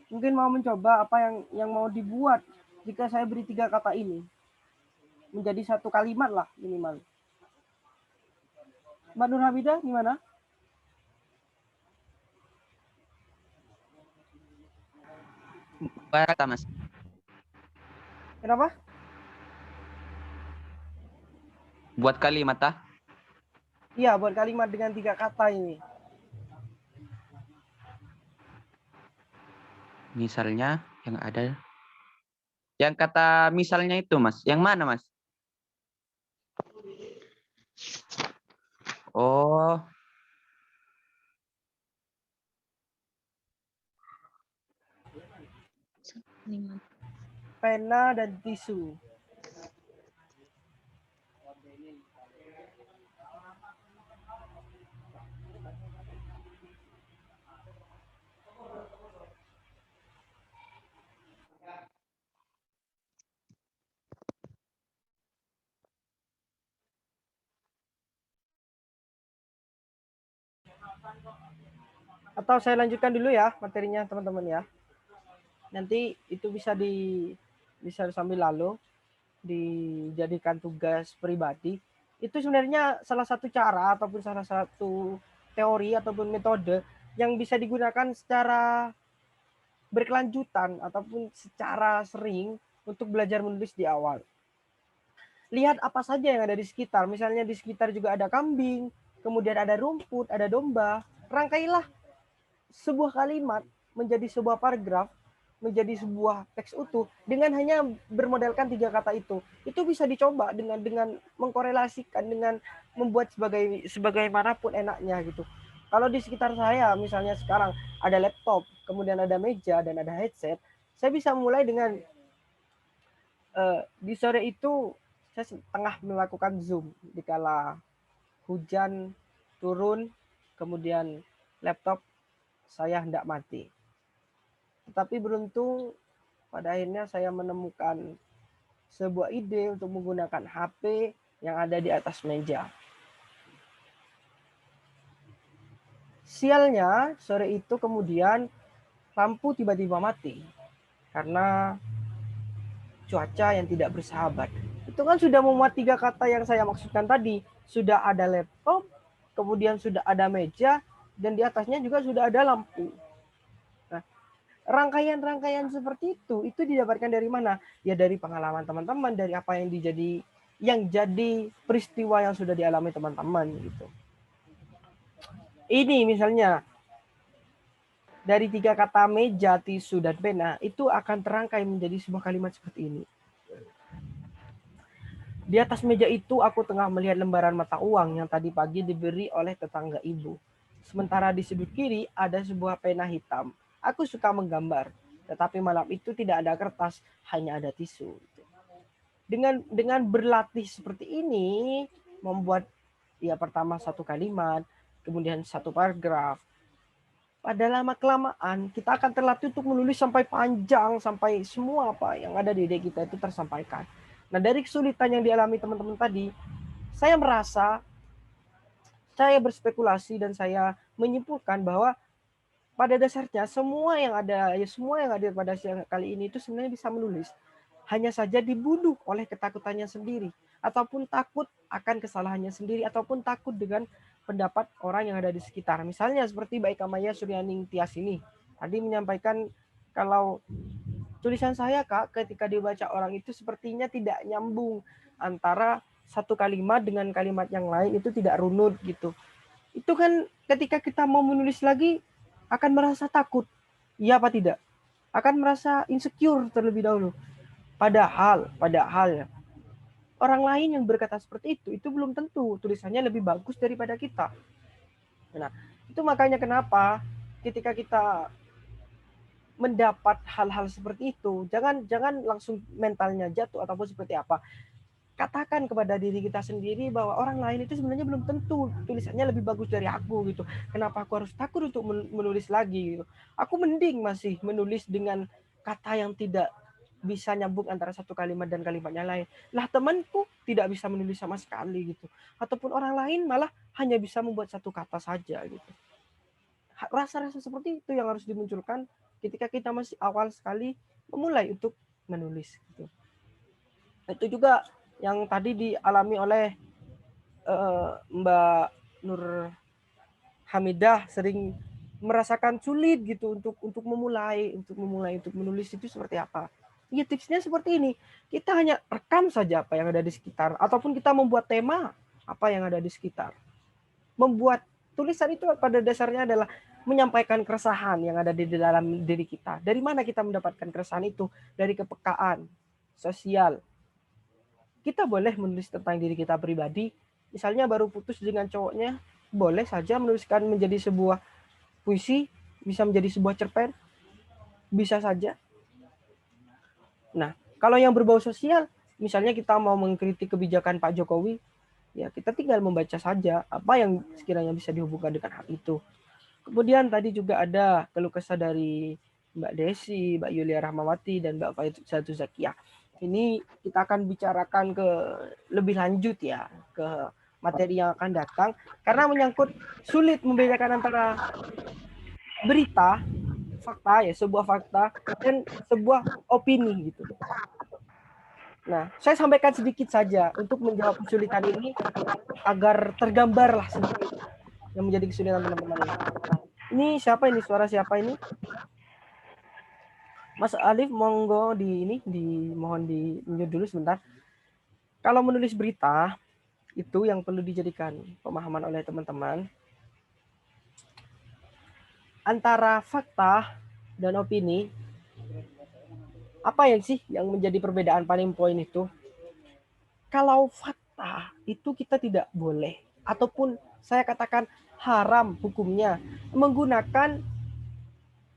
Mungkin mau mencoba apa yang mau dibuat jika saya beri 3 kata ini. Menjadi 1 kalimat lah minimal. Mbak Nur Hamidah gimana? Kata, Mas. Kenapa? Buat kalimat, ah? Iya, buat kalimat dengan 3 kata ini. Misalnya yang ada. Yang kata misalnya itu, Mas. Yang mana, Mas? Oh. Pena dan tisu. Atau saya lanjutkan dulu ya materinya teman-teman ya. Nanti itu bisa sambil lalu dijadikan tugas pribadi. Itu sebenarnya salah satu cara ataupun salah satu teori ataupun metode yang bisa digunakan secara berkelanjutan ataupun secara sering untuk belajar menulis di awal. lihat apa saja yang ada di sekitar. Misalnya di sekitar juga ada kambing, kemudian ada rumput, ada domba. Rangkailah sebuah kalimat menjadi sebuah paragraf, menjadi sebuah teks utuh dengan hanya bermodalkan 3 kata itu. Itu bisa dicoba dengan mengkorelasikan, dengan membuat sebagaimanapun enaknya gitu. Kalau di sekitar saya misalnya sekarang ada laptop, kemudian ada meja dan ada headset, saya bisa mulai dengan di sore itu saya tengah melakukan Zoom dikala hujan turun, kemudian laptop saya hendak mati. Tetapi beruntung pada akhirnya saya menemukan sebuah ide untuk menggunakan HP yang ada di atas meja. Sialnya sore itu kemudian lampu tiba-tiba mati karena cuaca yang tidak bersahabat. Itu kan sudah memuat 3 kata yang saya maksudkan tadi. Sudah ada laptop, kemudian sudah ada meja, dan di atasnya juga sudah ada lampu. Nah, rangkaian-rangkaian seperti itu didapatkan dari mana? Ya dari pengalaman teman-teman, dari apa yang jadi peristiwa yang sudah dialami teman-teman gitu. Ini misalnya dari 3 kata meja, tisu, dan pena itu akan terangkai menjadi sebuah kalimat seperti ini. Di atas meja itu aku tengah melihat lembaran mata uang yang tadi pagi diberi oleh tetangga ibu. Sementara di sudut kiri ada sebuah pena hitam. Aku suka menggambar, tetapi malam itu tidak ada kertas, hanya ada tisu. Dengan berlatih seperti ini, membuat ya pertama 1 kalimat, kemudian 1 paragraf. Pada lama-kelamaan kita akan terlatih untuk menulis sampai panjang, sampai semua apa yang ada di ide kita itu tersampaikan. Nah, dari kesulitan yang dialami teman-teman tadi, saya merasa, saya berspekulasi dan saya menyimpulkan bahwa pada dasarnya semua yang ada pada siang kali ini itu sebenarnya bisa menulis. Hanya saja dibunuh oleh ketakutannya sendiri, ataupun takut akan kesalahannya sendiri, ataupun takut dengan pendapat orang yang ada di sekitar. Misalnya seperti Mbak Ika Maya Suryaning Tias ini tadi menyampaikan kalau tulisan saya Kak ketika dibaca orang itu sepertinya tidak nyambung antara satu kalimat dengan kalimat yang lain, itu tidak runut gitu. Itu kan ketika kita mau menulis lagi akan merasa takut. Iya apa tidak? Akan merasa insecure terlebih dahulu. Padahal ya, orang lain yang berkata seperti itu belum tentu tulisannya lebih bagus daripada kita. Nah, itu makanya kenapa ketika kita mendapat hal-hal seperti itu, jangan langsung mentalnya jatuh ataupun seperti apa. Katakan kepada diri kita sendiri bahwa orang lain itu sebenarnya belum tentu tulisannya lebih bagus dari aku gitu. Kenapa aku harus takut untuk menulis lagi gitu. Aku mending masih menulis dengan kata yang tidak bisa nyambung antara satu kalimat dan kalimatnya lain. Lah temanku tidak bisa menulis sama sekali gitu. Ataupun orang lain malah hanya bisa membuat satu kata saja gitu. Rasa-rasa seperti itu yang harus dimunculkan ketika kita masih awal sekali memulai untuk menulis gitu. Itu juga yang tadi dialami oleh Mbak Nur Hamidah, sering merasakan sulit gitu untuk memulai untuk menulis itu seperti apa. Ya tipsnya seperti ini. Kita hanya rekam saja apa yang ada di sekitar, ataupun kita membuat tema apa yang ada di sekitar. Membuat tulisan itu pada dasarnya adalah menyampaikan keresahan yang ada di dalam diri kita. Dari mana kita mendapatkan keresahan itu? Dari kepekaan sosial. Kita boleh menulis tentang diri kita pribadi. Misalnya baru putus dengan cowoknya, boleh saja menuliskan menjadi sebuah puisi, bisa menjadi sebuah cerpen, bisa saja. Nah, kalau yang berbau sosial, misalnya kita mau mengkritik kebijakan Pak Jokowi, ya kita tinggal membaca saja apa yang sekiranya bisa dihubungkan dengan hal itu. Kemudian tadi juga ada keluh kesah dari Mbak Desi, Mbak Yulia Rahmawati, dan Mbak Faizatu Zakiah. Ini kita akan bicarakan ke lebih lanjut ya, ke materi yang akan datang, karena menyangkut sulit membedakan antara berita, fakta ya, sebuah fakta dan sebuah opini gitu. Nah, saya sampaikan sedikit saja untuk menjawab kesulitan ini agar tergambarlah sedikit yang menjadi kesulitan teman-teman ini. Ini siapa ini? Suara siapa ini? Mas Alif, monggo mohon di mute dulu sebentar. Kalau menulis berita, itu yang perlu dijadikan pemahaman oleh teman-teman. Antara fakta dan opini, apa yang sih yang menjadi perbedaan paling poin itu? Kalau fakta itu kita tidak boleh, ataupun saya katakan haram hukumnya, menggunakan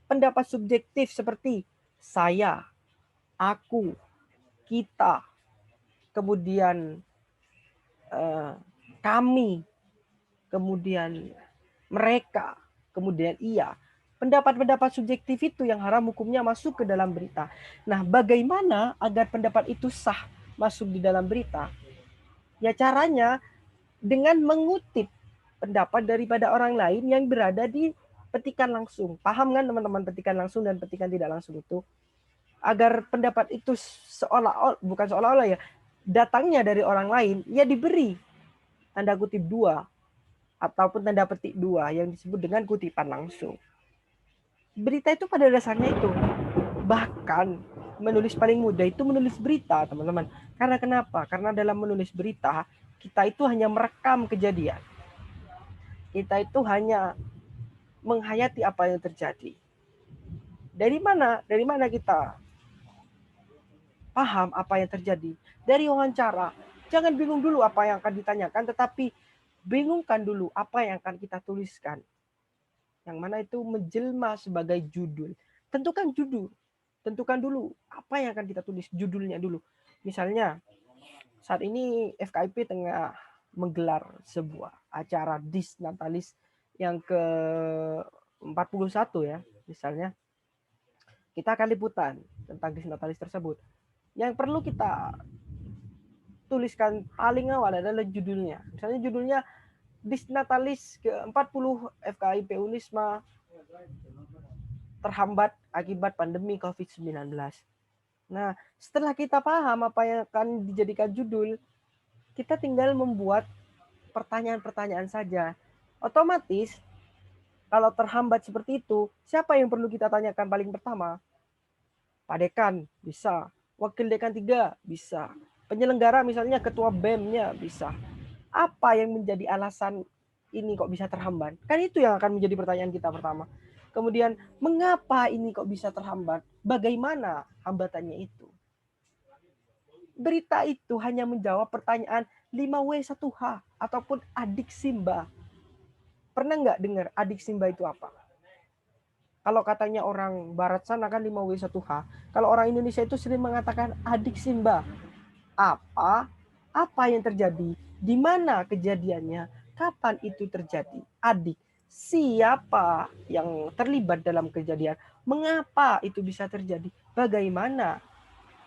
pendapat subjektif seperti saya, aku, kita, kemudian kami, kemudian mereka, kemudian ia. Pendapat-pendapat subjektif itu yang haram hukumnya masuk ke dalam berita. Nah, bagaimana agar pendapat itu sah masuk di dalam berita? Ya caranya dengan mengutip pendapat daripada orang lain yang berada di petikan langsung. Paham kan teman-teman petikan langsung dan petikan tidak langsung itu? Agar pendapat itu bukan seolah-olah ya, datangnya dari orang lain, ya diberi tanda kutip 2 ataupun tanda petik 2 yang disebut dengan kutipan langsung. Berita itu pada dasarnya itu. Bahkan menulis paling mudah itu menulis berita, teman-teman. Karena kenapa? Karena dalam menulis berita, kita itu hanya merekam kejadian. Kita itu hanya menghayati apa yang terjadi. Dari mana? Dari mana kita paham apa yang terjadi? Dari wawancara. Jangan bingung dulu apa yang akan ditanyakan, tetapi bingungkan dulu apa yang akan kita tuliskan. Yang mana itu menjelma sebagai judul. Tentukan judul. Tentukan dulu apa yang akan kita tulis, judulnya dulu. Misalnya, saat ini FKIP tengah menggelar sebuah acara Disnatalis yang ke-41 ya, misalnya. Kita akan liputan tentang Disnatalis tersebut. Yang perlu kita tuliskan paling awal adalah judulnya. Misalnya judulnya Disnatalis ke-40 FKIP Unisma terhambat akibat pandemi COVID-19. Nah, setelah kita paham apa yang akan dijadikan judul, kita tinggal membuat pertanyaan-pertanyaan saja. Otomatis, kalau terhambat seperti itu, siapa yang perlu kita tanyakan paling pertama? Pak Dekan, bisa. Wakil Dekan 3, bisa. Penyelenggara misalnya ketua BEM-nya, bisa. Apa yang menjadi alasan ini kok bisa terhambat? Kan itu yang akan menjadi pertanyaan kita pertama. Kemudian, mengapa ini kok bisa terhambat? Bagaimana hambatannya itu? Berita itu hanya menjawab pertanyaan 5W1H ataupun adik Simba. Pernah nggak dengar adik Simba itu apa? Kalau katanya orang barat sana kan 5W1H. Kalau orang Indonesia itu sering mengatakan adik Simba. Apa yang terjadi? Di mana kejadiannya? Kapan itu terjadi? Adik. Siapa yang terlibat dalam kejadian? Mengapa itu bisa terjadi? Bagaimana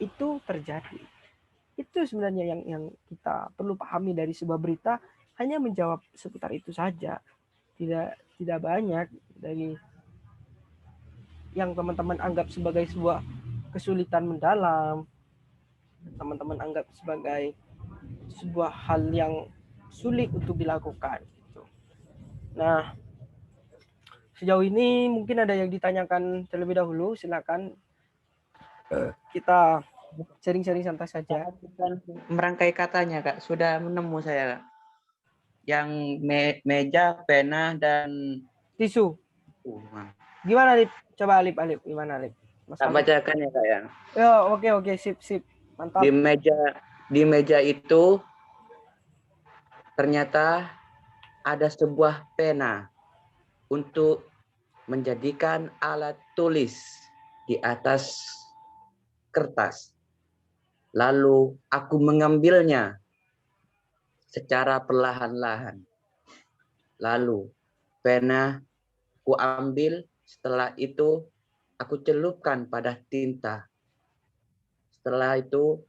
itu terjadi? Itu sebenarnya yang kita perlu pahami dari sebuah berita, hanya menjawab seputar itu saja. Tidak banyak dari yang teman-teman anggap sebagai sebuah kesulitan mendalam, teman-teman anggap sebagai sebuah hal yang sulit untuk dilakukan. Nah, sejauh ini mungkin ada yang ditanyakan terlebih dahulu, silakan kita sharing-sharing santai saja. Merangkai katanya, Kak. Sudah menemu saya, Kak. Yang meja, pena, dan tisu. Gimana, Alip? Coba Alip, gimana Alip? Tak bacakan ya, Kak ya. Yo, oke, sip. Mantap. Di meja itu ternyata ada sebuah pena untuk menjadikan alat tulis di atas kertas. Lalu aku mengambilnya secara perlahan-lahan. Lalu pena ku ambil, setelah itu aku celupkan pada tinta. Setelah itu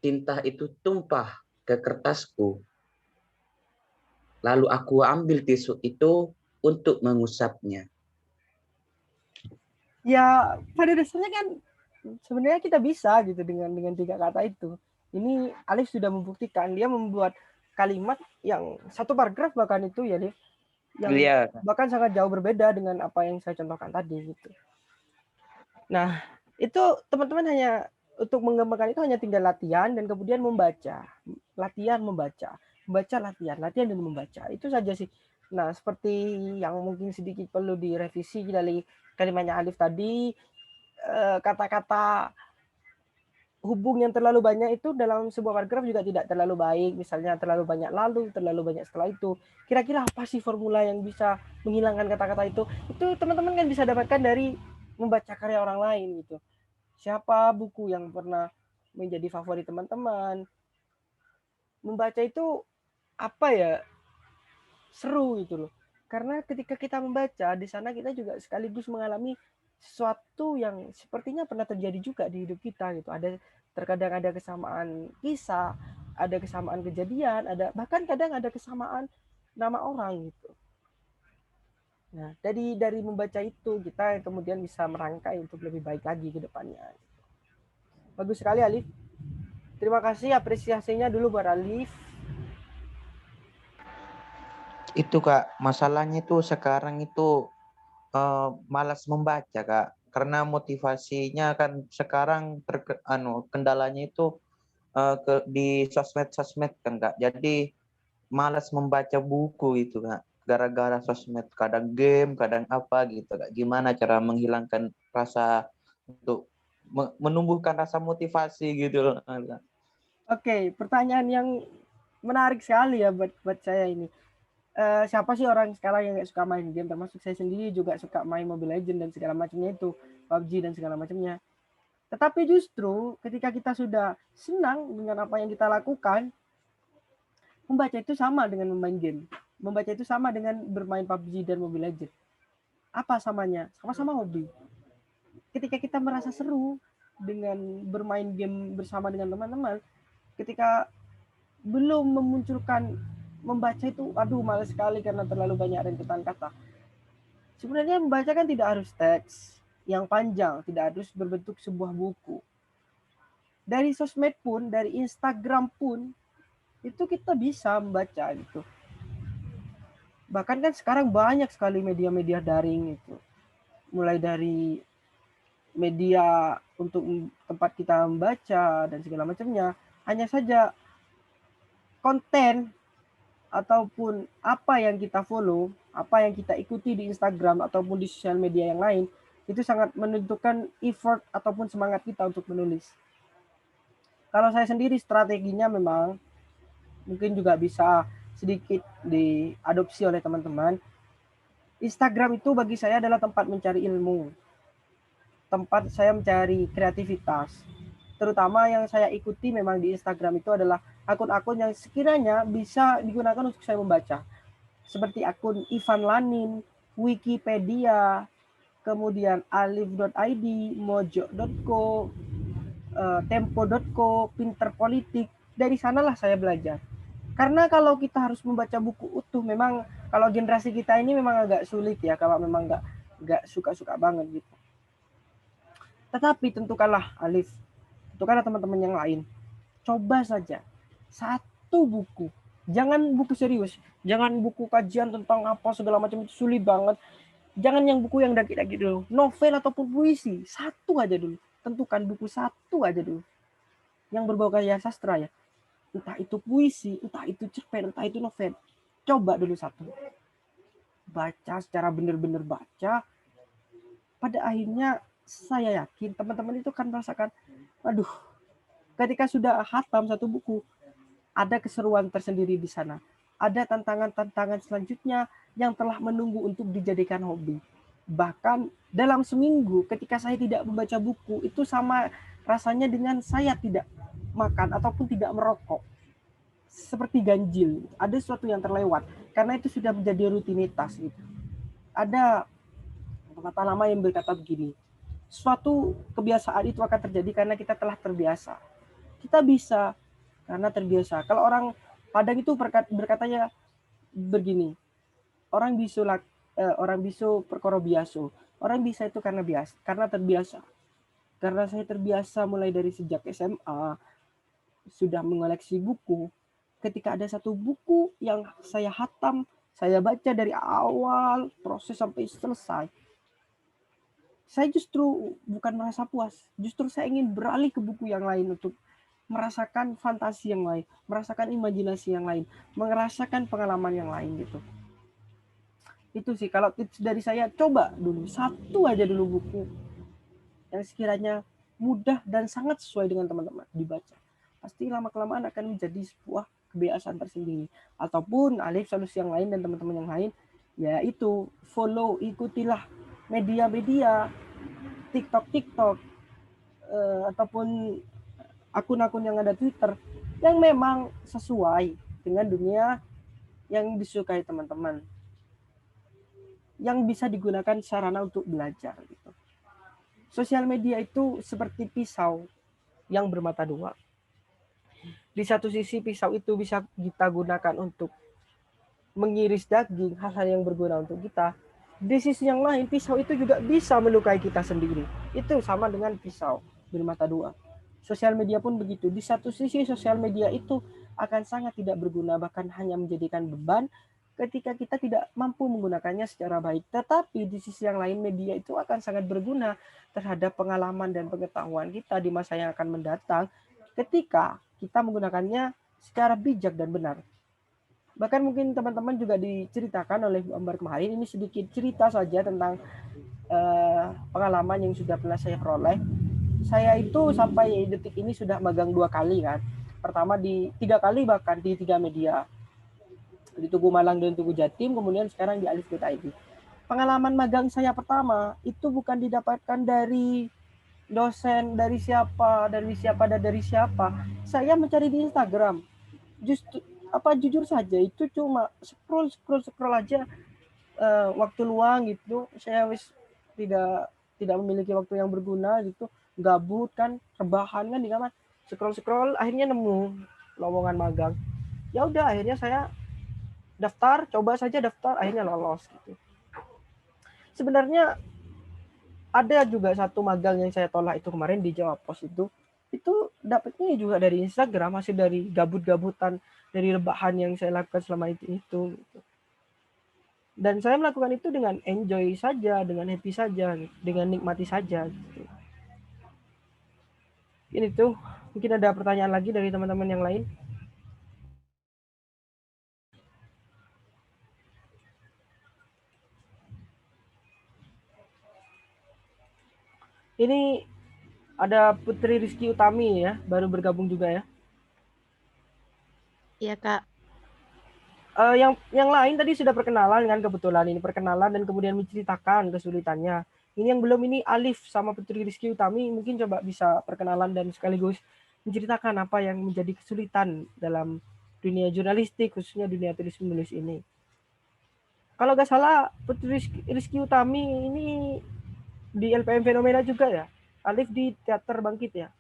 tinta itu tumpah ke kertasku. Lalu aku ambil tisu itu untuk mengusapnya. Ya, pada dasarnya kan sebenarnya kita bisa gitu dengan 3 kata itu. Ini Alif sudah membuktikan, dia membuat kalimat yang satu paragraf bahkan itu ya, Alif. Yang bahkan sangat jauh berbeda dengan apa yang saya contohkan tadi gitu. Nah, itu teman-teman hanya untuk mengembangkan itu hanya tinggal latihan dan kemudian membaca. Latihan, membaca. Membaca, latihan. Latihan dan membaca. Itu saja sih. Nah, seperti yang mungkin sedikit perlu direvisi dari kalimatnya Alif tadi, kata-kata hubung yang terlalu banyak itu dalam sebuah paragraf juga tidak terlalu baik. Misalnya terlalu banyak lalu, terlalu banyak setelah itu. Kira-kira apa sih formula yang bisa menghilangkan kata-kata itu? Itu teman-teman kan bisa dapatkan dari membaca karya orang lain gitu. Siapa buku yang pernah menjadi favorit teman-teman? Membaca itu apa ya? Seru gitu loh. Karena ketika kita membaca, di sana kita juga sekaligus mengalami sesuatu yang sepertinya pernah terjadi juga di hidup kita gitu. Terkadang ada kesamaan kisah, ada kesamaan kejadian, ada bahkan kadang ada kesamaan nama orang gitu. Nah, dari membaca itu kita kemudian bisa merangkai untuk lebih baik lagi ke depannya. Bagus sekali Alif. Terima kasih apresiasinya dulu buat Alif. Itu Kak, masalahnya itu sekarang itu malas membaca Kak, karena motivasinya kan sekarang kendalanya itu di sosmed kan Kak, jadi malas membaca buku itu Kak, gara-gara sosmed, kadang game, kadang apa gitu Kak. Gimana cara menghilangkan rasa untuk menumbuhkan rasa motivasi gitu loh Kak. Oke, pertanyaan yang menarik sekali ya buat saya ini. Siapa sih orang sekarang yang nggak suka main game, termasuk saya sendiri juga suka main Mobile Legends dan segala macamnya itu, PUBG dan segala macamnya. Tetapi justru ketika kita sudah senang dengan apa yang kita lakukan, membaca itu sama dengan bermain game. Membaca itu sama dengan bermain PUBG dan Mobile Legends. Apa samanya? Sama-sama hobi. Ketika kita merasa seru dengan bermain game bersama dengan teman-teman, ketika belum memunculkan membaca itu, aduh males sekali karena terlalu banyak rentetan kata. Sebenarnya membaca kan tidak harus teks yang panjang, tidak harus berbentuk sebuah buku. Dari sosmed pun, dari Instagram pun, itu kita bisa membaca gitu. Bahkan kan sekarang banyak sekali media-media daring itu. Mulai dari media untuk tempat kita membaca dan segala macamnya. Hanya saja konten ataupun apa yang kita follow, apa yang kita ikuti di Instagram ataupun di sosial media yang lain, itu sangat menentukan effort ataupun semangat kita untuk menulis. Kalau saya sendiri strateginya memang mungkin juga bisa sedikit diadopsi oleh teman-teman. Instagram itu bagi saya adalah tempat mencari ilmu, tempat saya mencari kreativitas. Terutama yang saya ikuti memang di Instagram itu adalah akun-akun yang sekiranya bisa digunakan untuk saya membaca. Seperti akun Ivan Lanin, Wikipedia, kemudian alif.id, mojo.co, tempo.co, Pinter Politik. Dari sanalah saya belajar. Karena kalau kita harus membaca buku utuh, memang kalau generasi kita ini memang agak sulit ya, kalau memang nggak suka-suka banget gitu. Tetapi tentukanlah Alif, tentukanlah teman-teman yang lain, coba saja satu buku, jangan buku serius, jangan buku kajian tentang apa segala macam, itu sulit banget. Jangan yang buku yang daki-daki dulu, novel ataupun puisi, satu aja dulu. Tentukan buku satu aja dulu, yang berbau karya sastra ya, entah itu puisi, entah itu cerpen, entah itu novel. Coba dulu satu, baca secara benar-benar baca. Pada akhirnya saya yakin teman-teman itu akan merasakan, aduh, ketika sudah hatam satu buku, ada keseruan tersendiri di sana. Ada tantangan-tantangan selanjutnya yang telah menunggu untuk dijadikan hobi. Bahkan dalam seminggu ketika saya tidak membaca buku, itu sama rasanya dengan saya tidak makan ataupun tidak merokok. Seperti ganjil, ada sesuatu yang terlewat. Karena itu sudah menjadi rutinitas gitu. Ada kata lama yang berkata begini, suatu kebiasaan itu akan terjadi karena kita telah terbiasa. Kita bisa karena terbiasa. Kalau orang Padang itu berkatanya begini, orang bisu perkara biasa. Orang bisa itu karena terbiasa. Karena saya terbiasa mulai dari sejak SMA sudah mengoleksi buku. Ketika ada satu buku yang saya hatam, saya baca dari awal proses sampai selesai. saya justru bukan merasa puas, justru saya ingin beralih ke buku yang lain untuk merasakan fantasi yang lain, merasakan imajinasi yang lain, merasakan pengalaman yang lain gitu. Itu sih kalau tips dari saya, coba dulu satu aja dulu buku yang sekiranya mudah dan sangat sesuai dengan teman-teman dibaca. Pasti lama-kelamaan akan menjadi sebuah kebiasaan tersendiri. Ataupun Alif solusi yang lain dan teman-teman yang lain, yaitu follow, ikutilah media-media, TikTok, ataupun akun-akun yang ada Twitter yang memang sesuai dengan dunia yang disukai teman-teman, yang bisa digunakan sarana untuk belajar gitu. Sosial media itu seperti pisau yang bermata dua. Di satu sisi pisau itu bisa kita gunakan untuk mengiris daging, hal-hal yang berguna untuk kita. Di sisi yang lain, pisau itu juga bisa melukai kita sendiri. Itu sama dengan pisau bermata dua. Sosial media pun begitu. Di satu sisi sosial media itu akan sangat tidak berguna, bahkan hanya menjadikan beban ketika kita tidak mampu menggunakannya secara baik. Tetapi di sisi yang lain, media itu akan sangat berguna terhadap pengalaman dan pengetahuan kita di masa yang akan mendatang ketika kita menggunakannya secara bijak dan benar. Bahkan mungkin teman-teman juga diceritakan oleh Bu Ambar kemarin, ini sedikit cerita saja tentang pengalaman yang sudah pernah saya peroleh. Saya itu sampai detik ini sudah magang 2 kali kan. Pertama di 3 kali bahkan di 3 media. Di Tugu Malang dan Tugu Jatim, kemudian sekarang di Alif.id. Pengalaman magang saya pertama itu bukan didapatkan dari dosen, dari siapa. Saya mencari di Instagram. Jujur saja itu cuma scroll aja waktu luang gitu. Saya tidak memiliki waktu yang berguna gitu, gabut kan, rebahan kan di kamar, scroll akhirnya nemu lowongan magang. Ya udah akhirnya saya daftar, coba saja daftar, akhirnya lolos gitu. Sebenarnya ada juga satu magang yang saya tolak itu kemarin di Jawa Pos itu dapatnya juga dari Instagram, masih dari gabut-gabutan, dari rebahan yang saya lakukan selama itu gitu. Dan saya melakukan itu dengan enjoy saja, dengan happy saja, dengan nikmati saja gitu. Ini tuh mungkin ada pertanyaan lagi dari teman-teman yang lain. Ini ada Putri Rizky Utami ya, baru bergabung juga ya. Iya, Kak. Yang lain tadi sudah perkenalan kan, kebetulan ini perkenalan dan kemudian menceritakan kesulitannya. Ini yang belum ini Alif sama Putri Rizky Utami, mungkin coba bisa perkenalan dan sekaligus menceritakan apa yang menjadi kesulitan dalam dunia jurnalistik, khususnya dunia tulis menulis ini. Kalau nggak salah Putri Rizky Utami ini di LPM Fenomena juga ya? Alif di Teater Bangkit ya?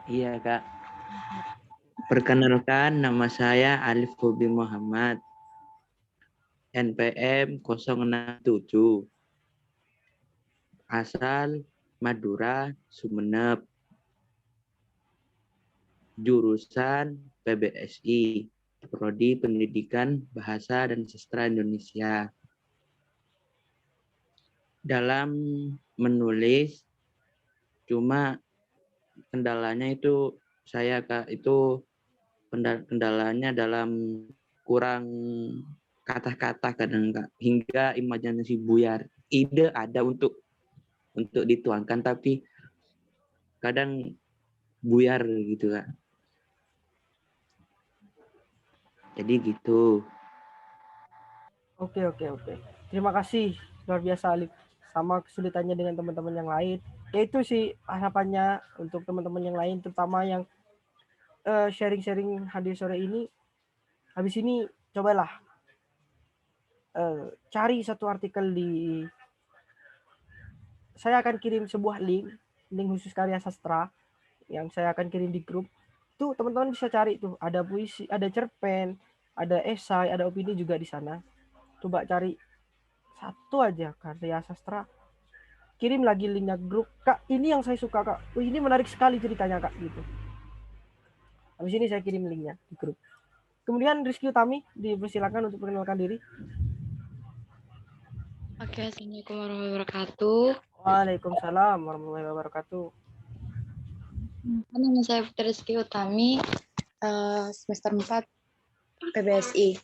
Iya, Kak. Perkenalkan, nama saya Alif Bobi Muhammad, NPM 067, asal Madura, Sumeneb, jurusan PBSI, Prodi Pendidikan Bahasa dan Sastra Indonesia. Dalam menulis, cuma kendalanya itu kendalanya dalam kurang kata-kata kadang Kak, hingga imajinasi buyar. Ide ada untuk dituangkan tapi kadang buyar gitu Kak. Jadi gitu. Oke. Terima kasih luar biasa Alif. Sama kesulitannya dengan teman-teman yang lain. Yaitu sih harapannya untuk teman-teman yang lain, terutama yang sharing-sharing hadir sore ini. Habis ini cobalah cari satu artikel saya akan kirim sebuah link khusus karya sastra yang saya akan kirim di grup. Tuh teman-teman bisa cari tuh, ada puisi, ada cerpen, ada esai, ada opini juga di sana. Coba cari satu aja karya sastra, kirim lagi linknya grup. Kak, ini yang saya suka Kak. Ini menarik sekali ceritanya Kak gitu. Habis ini saya kirim linknya di grup. Kemudian Rizky Utami dipersilakan untuk perkenalkan diri. Oke, Assalamualaikum warahmatullahi wabarakatuh. Waalaikumsalam warahmatullahi wabarakatuh. Nama saya Putri Rizky Utami, semester 4 PBSI.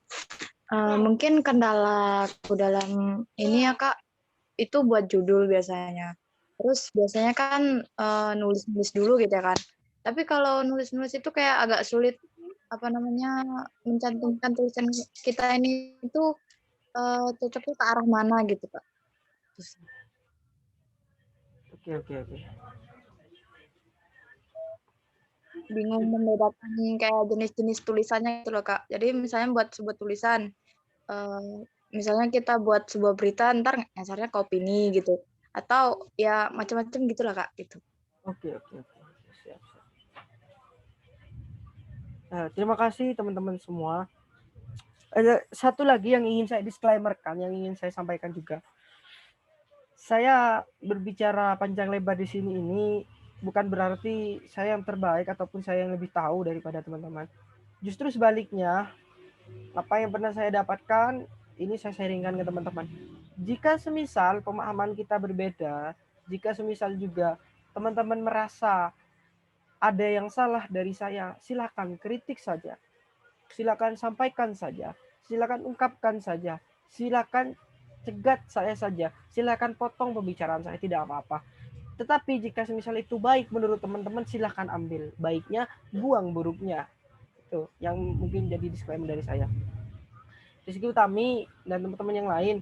Mungkin kendala aku dalam ini ya Kak, itu buat judul biasanya. Terus biasanya kan nulis-nulis dulu gitu ya kan. Tapi kalau nulis-nulis itu kayak agak sulit mencantumkan tulisan kita ini itu cocoknya ke arah mana gitu Kak. Oke. Bingung membedakan kayak jenis-jenis tulisannya gitu loh Kak. Jadi misalnya buat sebuah tulisan, misalnya kita buat sebuah berita, ntar ngasarnya ke opini gitu. Atau ya macam-macam gitu lah Kak. Gitu. Oke. Siap. Nah, terima kasih teman-teman semua. Ada satu lagi yang ingin saya disclaimerkan, yang ingin saya sampaikan juga. Saya berbicara panjang lebar di sini ini bukan berarti saya yang terbaik ataupun saya yang lebih tahu daripada teman-teman. Justru sebaliknya, apa yang pernah saya dapatkan, ini saya sharingkan ke teman-teman. Jika semisal pemahaman kita berbeda, jika semisal juga teman-teman merasa ada yang salah dari saya, silakan kritik saja. Silakan sampaikan saja, silakan ungkapkan saja, silakan cegat saya saja, silakan potong pembicaraan saya, tidak apa-apa. Tetapi jika semisal itu baik menurut teman-teman, silakan ambil baiknya, buang buruknya. Itu yang mungkin jadi disclaimer dari saya. Rizky Utami dan teman-teman yang lain,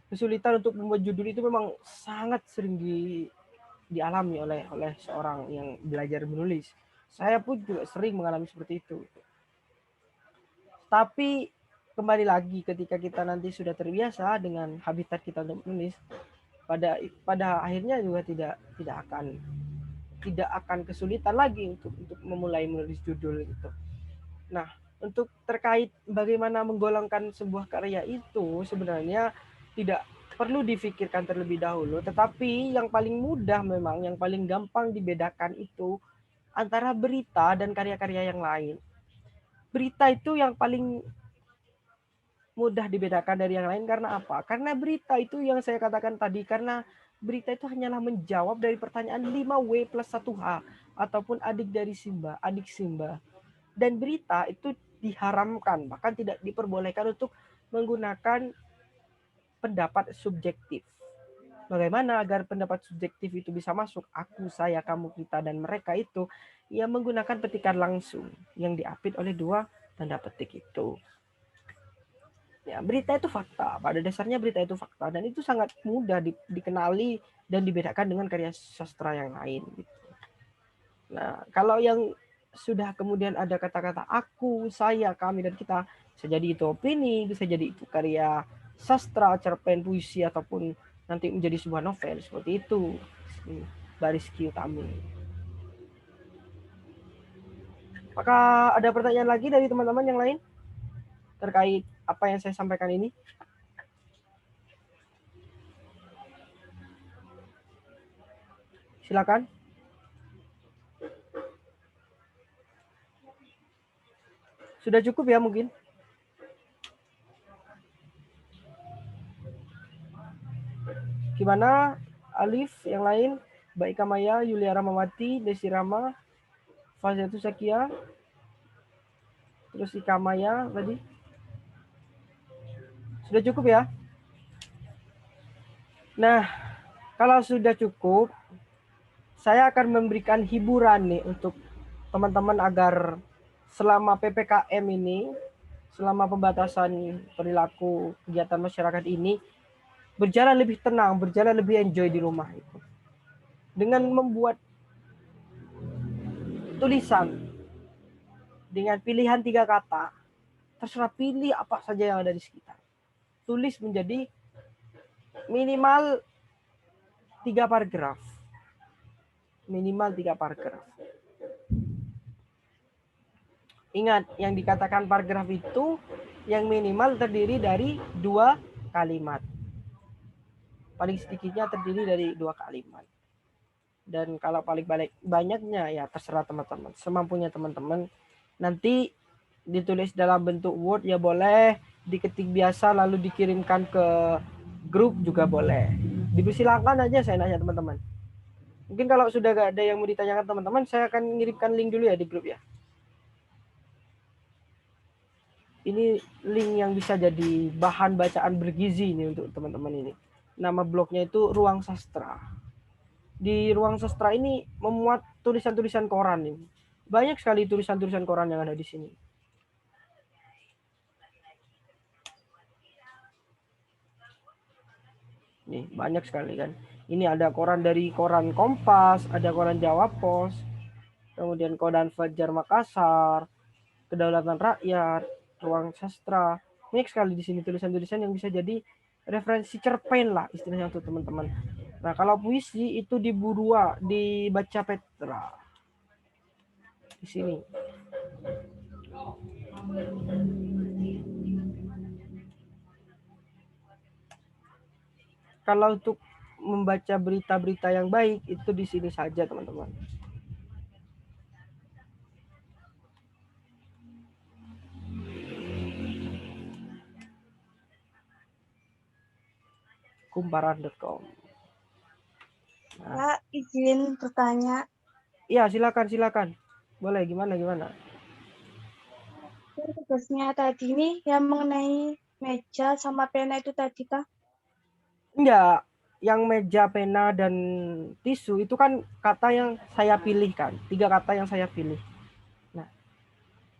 kesulitan untuk membuat judul itu memang sangat sering dialami oleh seorang yang belajar menulis. Saya pun juga sering mengalami seperti itu. Tapi kembali lagi ketika kita nanti sudah terbiasa dengan habitat kita untuk menulis, pada akhirnya juga tidak akan kesulitan lagi untuk memulai menulis judul gitu. Nah, untuk terkait bagaimana menggolongkan sebuah karya itu sebenarnya tidak perlu difikirkan terlebih dahulu, tetapi yang paling mudah memang, yang paling gampang dibedakan itu antara berita dan karya-karya yang lain. Berita itu yang paling mudah dibedakan dari yang lain karena apa? Karena berita itu yang saya katakan tadi, karena berita itu hanyalah menjawab dari pertanyaan 5W plus 1H ataupun adik Simba. Dan berita itu diharamkan, bahkan tidak diperbolehkan untuk menggunakan pendapat subjektif. Bagaimana agar pendapat subjektif itu bisa masuk? Aku, saya, kamu, kita, dan mereka itu ya menggunakan petikan langsung yang diapit oleh 2 tanda petik itu. Ya, berita itu fakta. Pada dasarnya berita itu fakta dan itu sangat mudah dikenali dan dibedakan dengan karya sastra yang lain. Gitu. Nah, kalau yang sudah kemudian ada kata-kata aku, saya, kami, dan kita, bisa jadi itu opini, bisa jadi itu karya sastra, cerpen, puisi, ataupun nanti menjadi sebuah novel seperti itu. Rizky Utami. Apakah ada pertanyaan lagi dari teman-teman yang lain terkait apa yang saya sampaikan ini? Silakan. Sudah cukup ya mungkin? Gimana? Alif, yang lain? Mbak Ika Maya, Yulia Ramawati, Desi Rama, Fazatu Sakia, terus Ika Maya tadi. Sudah cukup ya? Nah, kalau sudah cukup, saya akan memberikan hiburan nih untuk teman-teman agar selama PPKM ini, selama pembatasan perilaku kegiatan masyarakat ini, berjalan lebih tenang, berjalan lebih enjoy di rumah itu. Dengan membuat tulisan dengan pilihan 3 kata, terserah pilih apa saja yang ada di sekitar. Tulis menjadi minimal 3 paragraf. Minimal 3 paragraf. Ingat, yang dikatakan paragraf itu yang minimal terdiri dari 2 kalimat. Paling sedikitnya terdiri dari 2 kalimat. Dan kalau paling banyaknya ya terserah teman-teman. Semampunya teman-teman. Nanti ditulis dalam bentuk Word ya boleh, diketik biasa lalu dikirimkan ke grup juga boleh. Dipersilakan aja saya nanya teman-teman. Mungkin kalau sudah gak ada yang mau ditanyakan teman-teman, saya akan ngirimkan link dulu ya di grup ya. Ini link yang bisa jadi bahan bacaan bergizi ini untuk teman-teman ini. Nama blognya itu Ruang Sastra. Di Ruang Sastra ini memuat tulisan-tulisan koran ini. Banyak sekali tulisan-tulisan koran yang ada di sini. Nih, banyak sekali kan. Ini ada koran dari koran Kompas, ada koran Jawa Pos, kemudian koran Fajar Makassar, Kedaulatan Rakyat, Ruang Sastra. Banyak sekali di sini tulisan-tulisan yang bisa jadi referensi cerpen lah istilahnya untuk teman-teman. Nah, kalau puisi itu di Burua, di Baca Petra. Di sini. Kalau untuk membaca berita-berita yang baik itu di sini saja, teman-teman. Kumparan.com. Nah. Kak, izin bertanya. Iya, silakan. Boleh, gimana? Tugasnya tadi ini yang mengenai meja sama pena itu tadi, Kak? Enggak, yang meja, pena, dan tisu itu kan kata yang saya pilih kan. 3 kata yang saya pilih. Nah,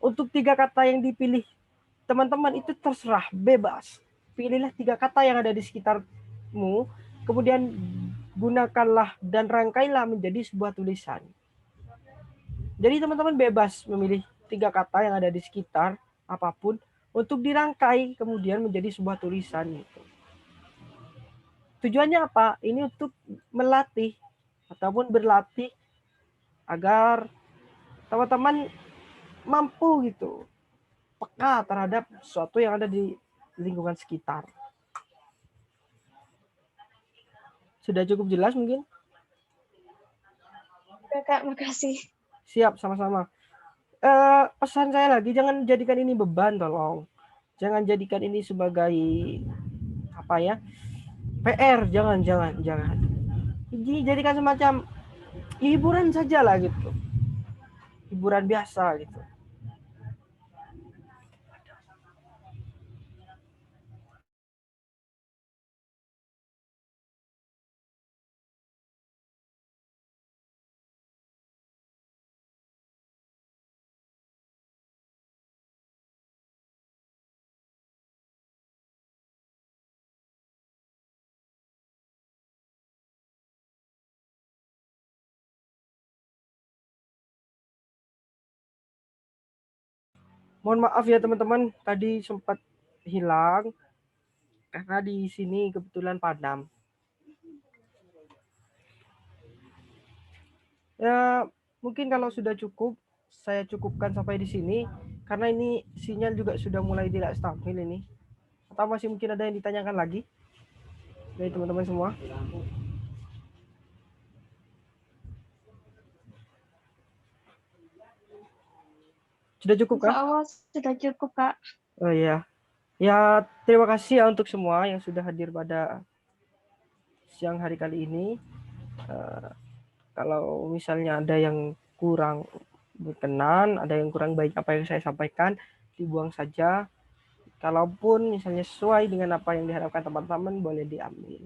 untuk 3 kata yang dipilih teman-teman itu terserah, bebas. Pilihlah 3 kata yang ada di sekitarmu, kemudian gunakanlah dan rangkailah menjadi sebuah tulisan. Jadi teman-teman bebas memilih 3 kata yang ada di sekitar apapun untuk dirangkai kemudian menjadi sebuah tulisan gitu. Tujuannya apa? Ini untuk melatih ataupun berlatih agar teman-teman mampu gitu peka terhadap sesuatu yang ada di lingkungan sekitar. Sudah cukup jelas mungkin? Oke, Kak, makasih. Siap, sama-sama. Pesan saya lagi, jangan jadikan ini beban, tolong. Jangan jadikan ini sebagai apa ya? PR, jangan. Ini jadikan semacam hiburan saja lah gitu. Hiburan biasa gitu. Mohon maaf ya teman-teman, tadi sempat hilang karena di sini kebetulan padam. Ya, mungkin kalau sudah cukup, saya cukupkan sampai di sini karena ini sinyal juga sudah mulai tidak stabil ini. Atau masih mungkin ada yang ditanyakan lagi dari teman-teman semua? Sudah cukup kah? Sudah cukup, Kak. Oh iya. Ya, terima kasih ya untuk semua yang sudah hadir pada siang hari kali ini. Kalau misalnya ada yang kurang berkenan, ada yang kurang baik apa yang saya sampaikan, dibuang saja. Kalaupun misalnya sesuai dengan apa yang diharapkan teman-teman, boleh diambil.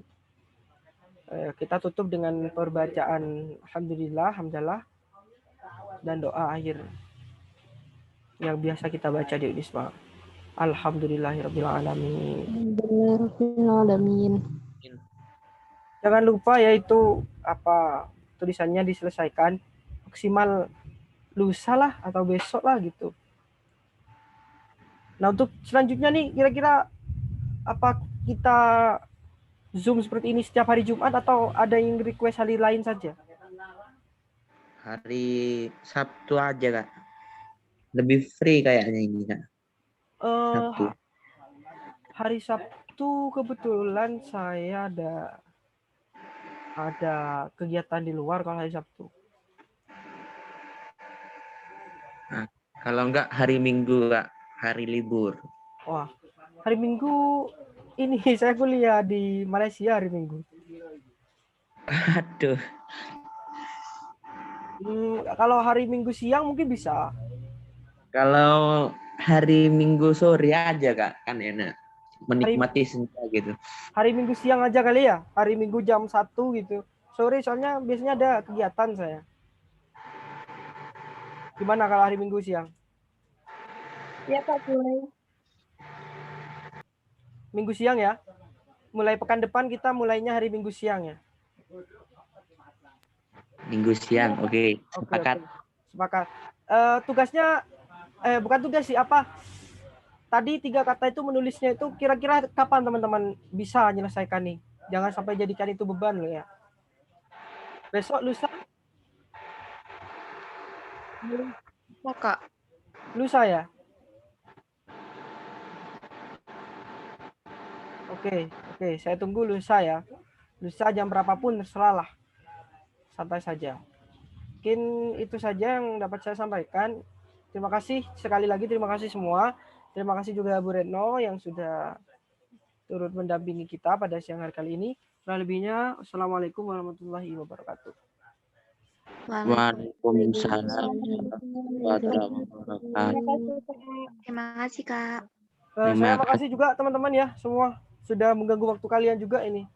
Kita tutup dengan perbacaan Alhamdulillah, Hamdalah, dan doa akhir yang biasa kita baca di Unisma. Alhamdulillahirrabbilalamin. Jangan lupa yaitu apa tulisannya diselesaikan maksimal lusa lah atau besok lah gitu. Nah untuk selanjutnya nih kira-kira apa kita Zoom seperti ini setiap hari Jumat atau ada yang request hari lain saja? Hari Sabtu aja Kak. Lebih free kayaknya ini Kak. Sabtu. Hari Sabtu kebetulan saya ada kegiatan di luar kalau hari Sabtu. Nah, kalau enggak hari Minggu Kak, hari libur. Wah, hari Minggu ini saya kuliah di Malaysia hari Minggu. Aduh. Kalau hari Minggu siang mungkin bisa. Kalau hari Minggu sore aja Kak, kan enak. Menikmati senja gitu. Hari Minggu siang aja kali ya. Hari Minggu jam 1 gitu. Sore soalnya biasanya ada kegiatan saya. Gimana kalau hari Minggu siang? Ya Kak, boleh. Minggu siang ya. Mulai pekan depan kita mulainya hari Minggu siang ya. Minggu siang, oke. Sepakat. Sepakat. Tugasnya bukan tugas sih, apa? Tadi 3 kata itu menulisnya itu kira-kira kapan teman-teman bisa menyelesaikan nih? Jangan sampai jadikan itu beban loh ya. Besok, lusa? Oh, Kak. Lusa ya? Oke, saya tunggu lusa ya. Lusa jam berapapun terserah lah. Santai saja. Mungkin itu saja yang dapat saya sampaikan. Terima kasih sekali lagi, terima kasih semua. Terima kasih juga Bu Retno yang sudah turut mendampingi kita pada siang hari kali ini. Kurang lebihnya, Assalamualaikum warahmatullahi wabarakatuh. Waalaikumsalam warahmatullahi wabarakatuh. Terima kasih, Kak. Saya makasih juga teman-teman ya semua sudah mengganggu waktu kalian juga ini.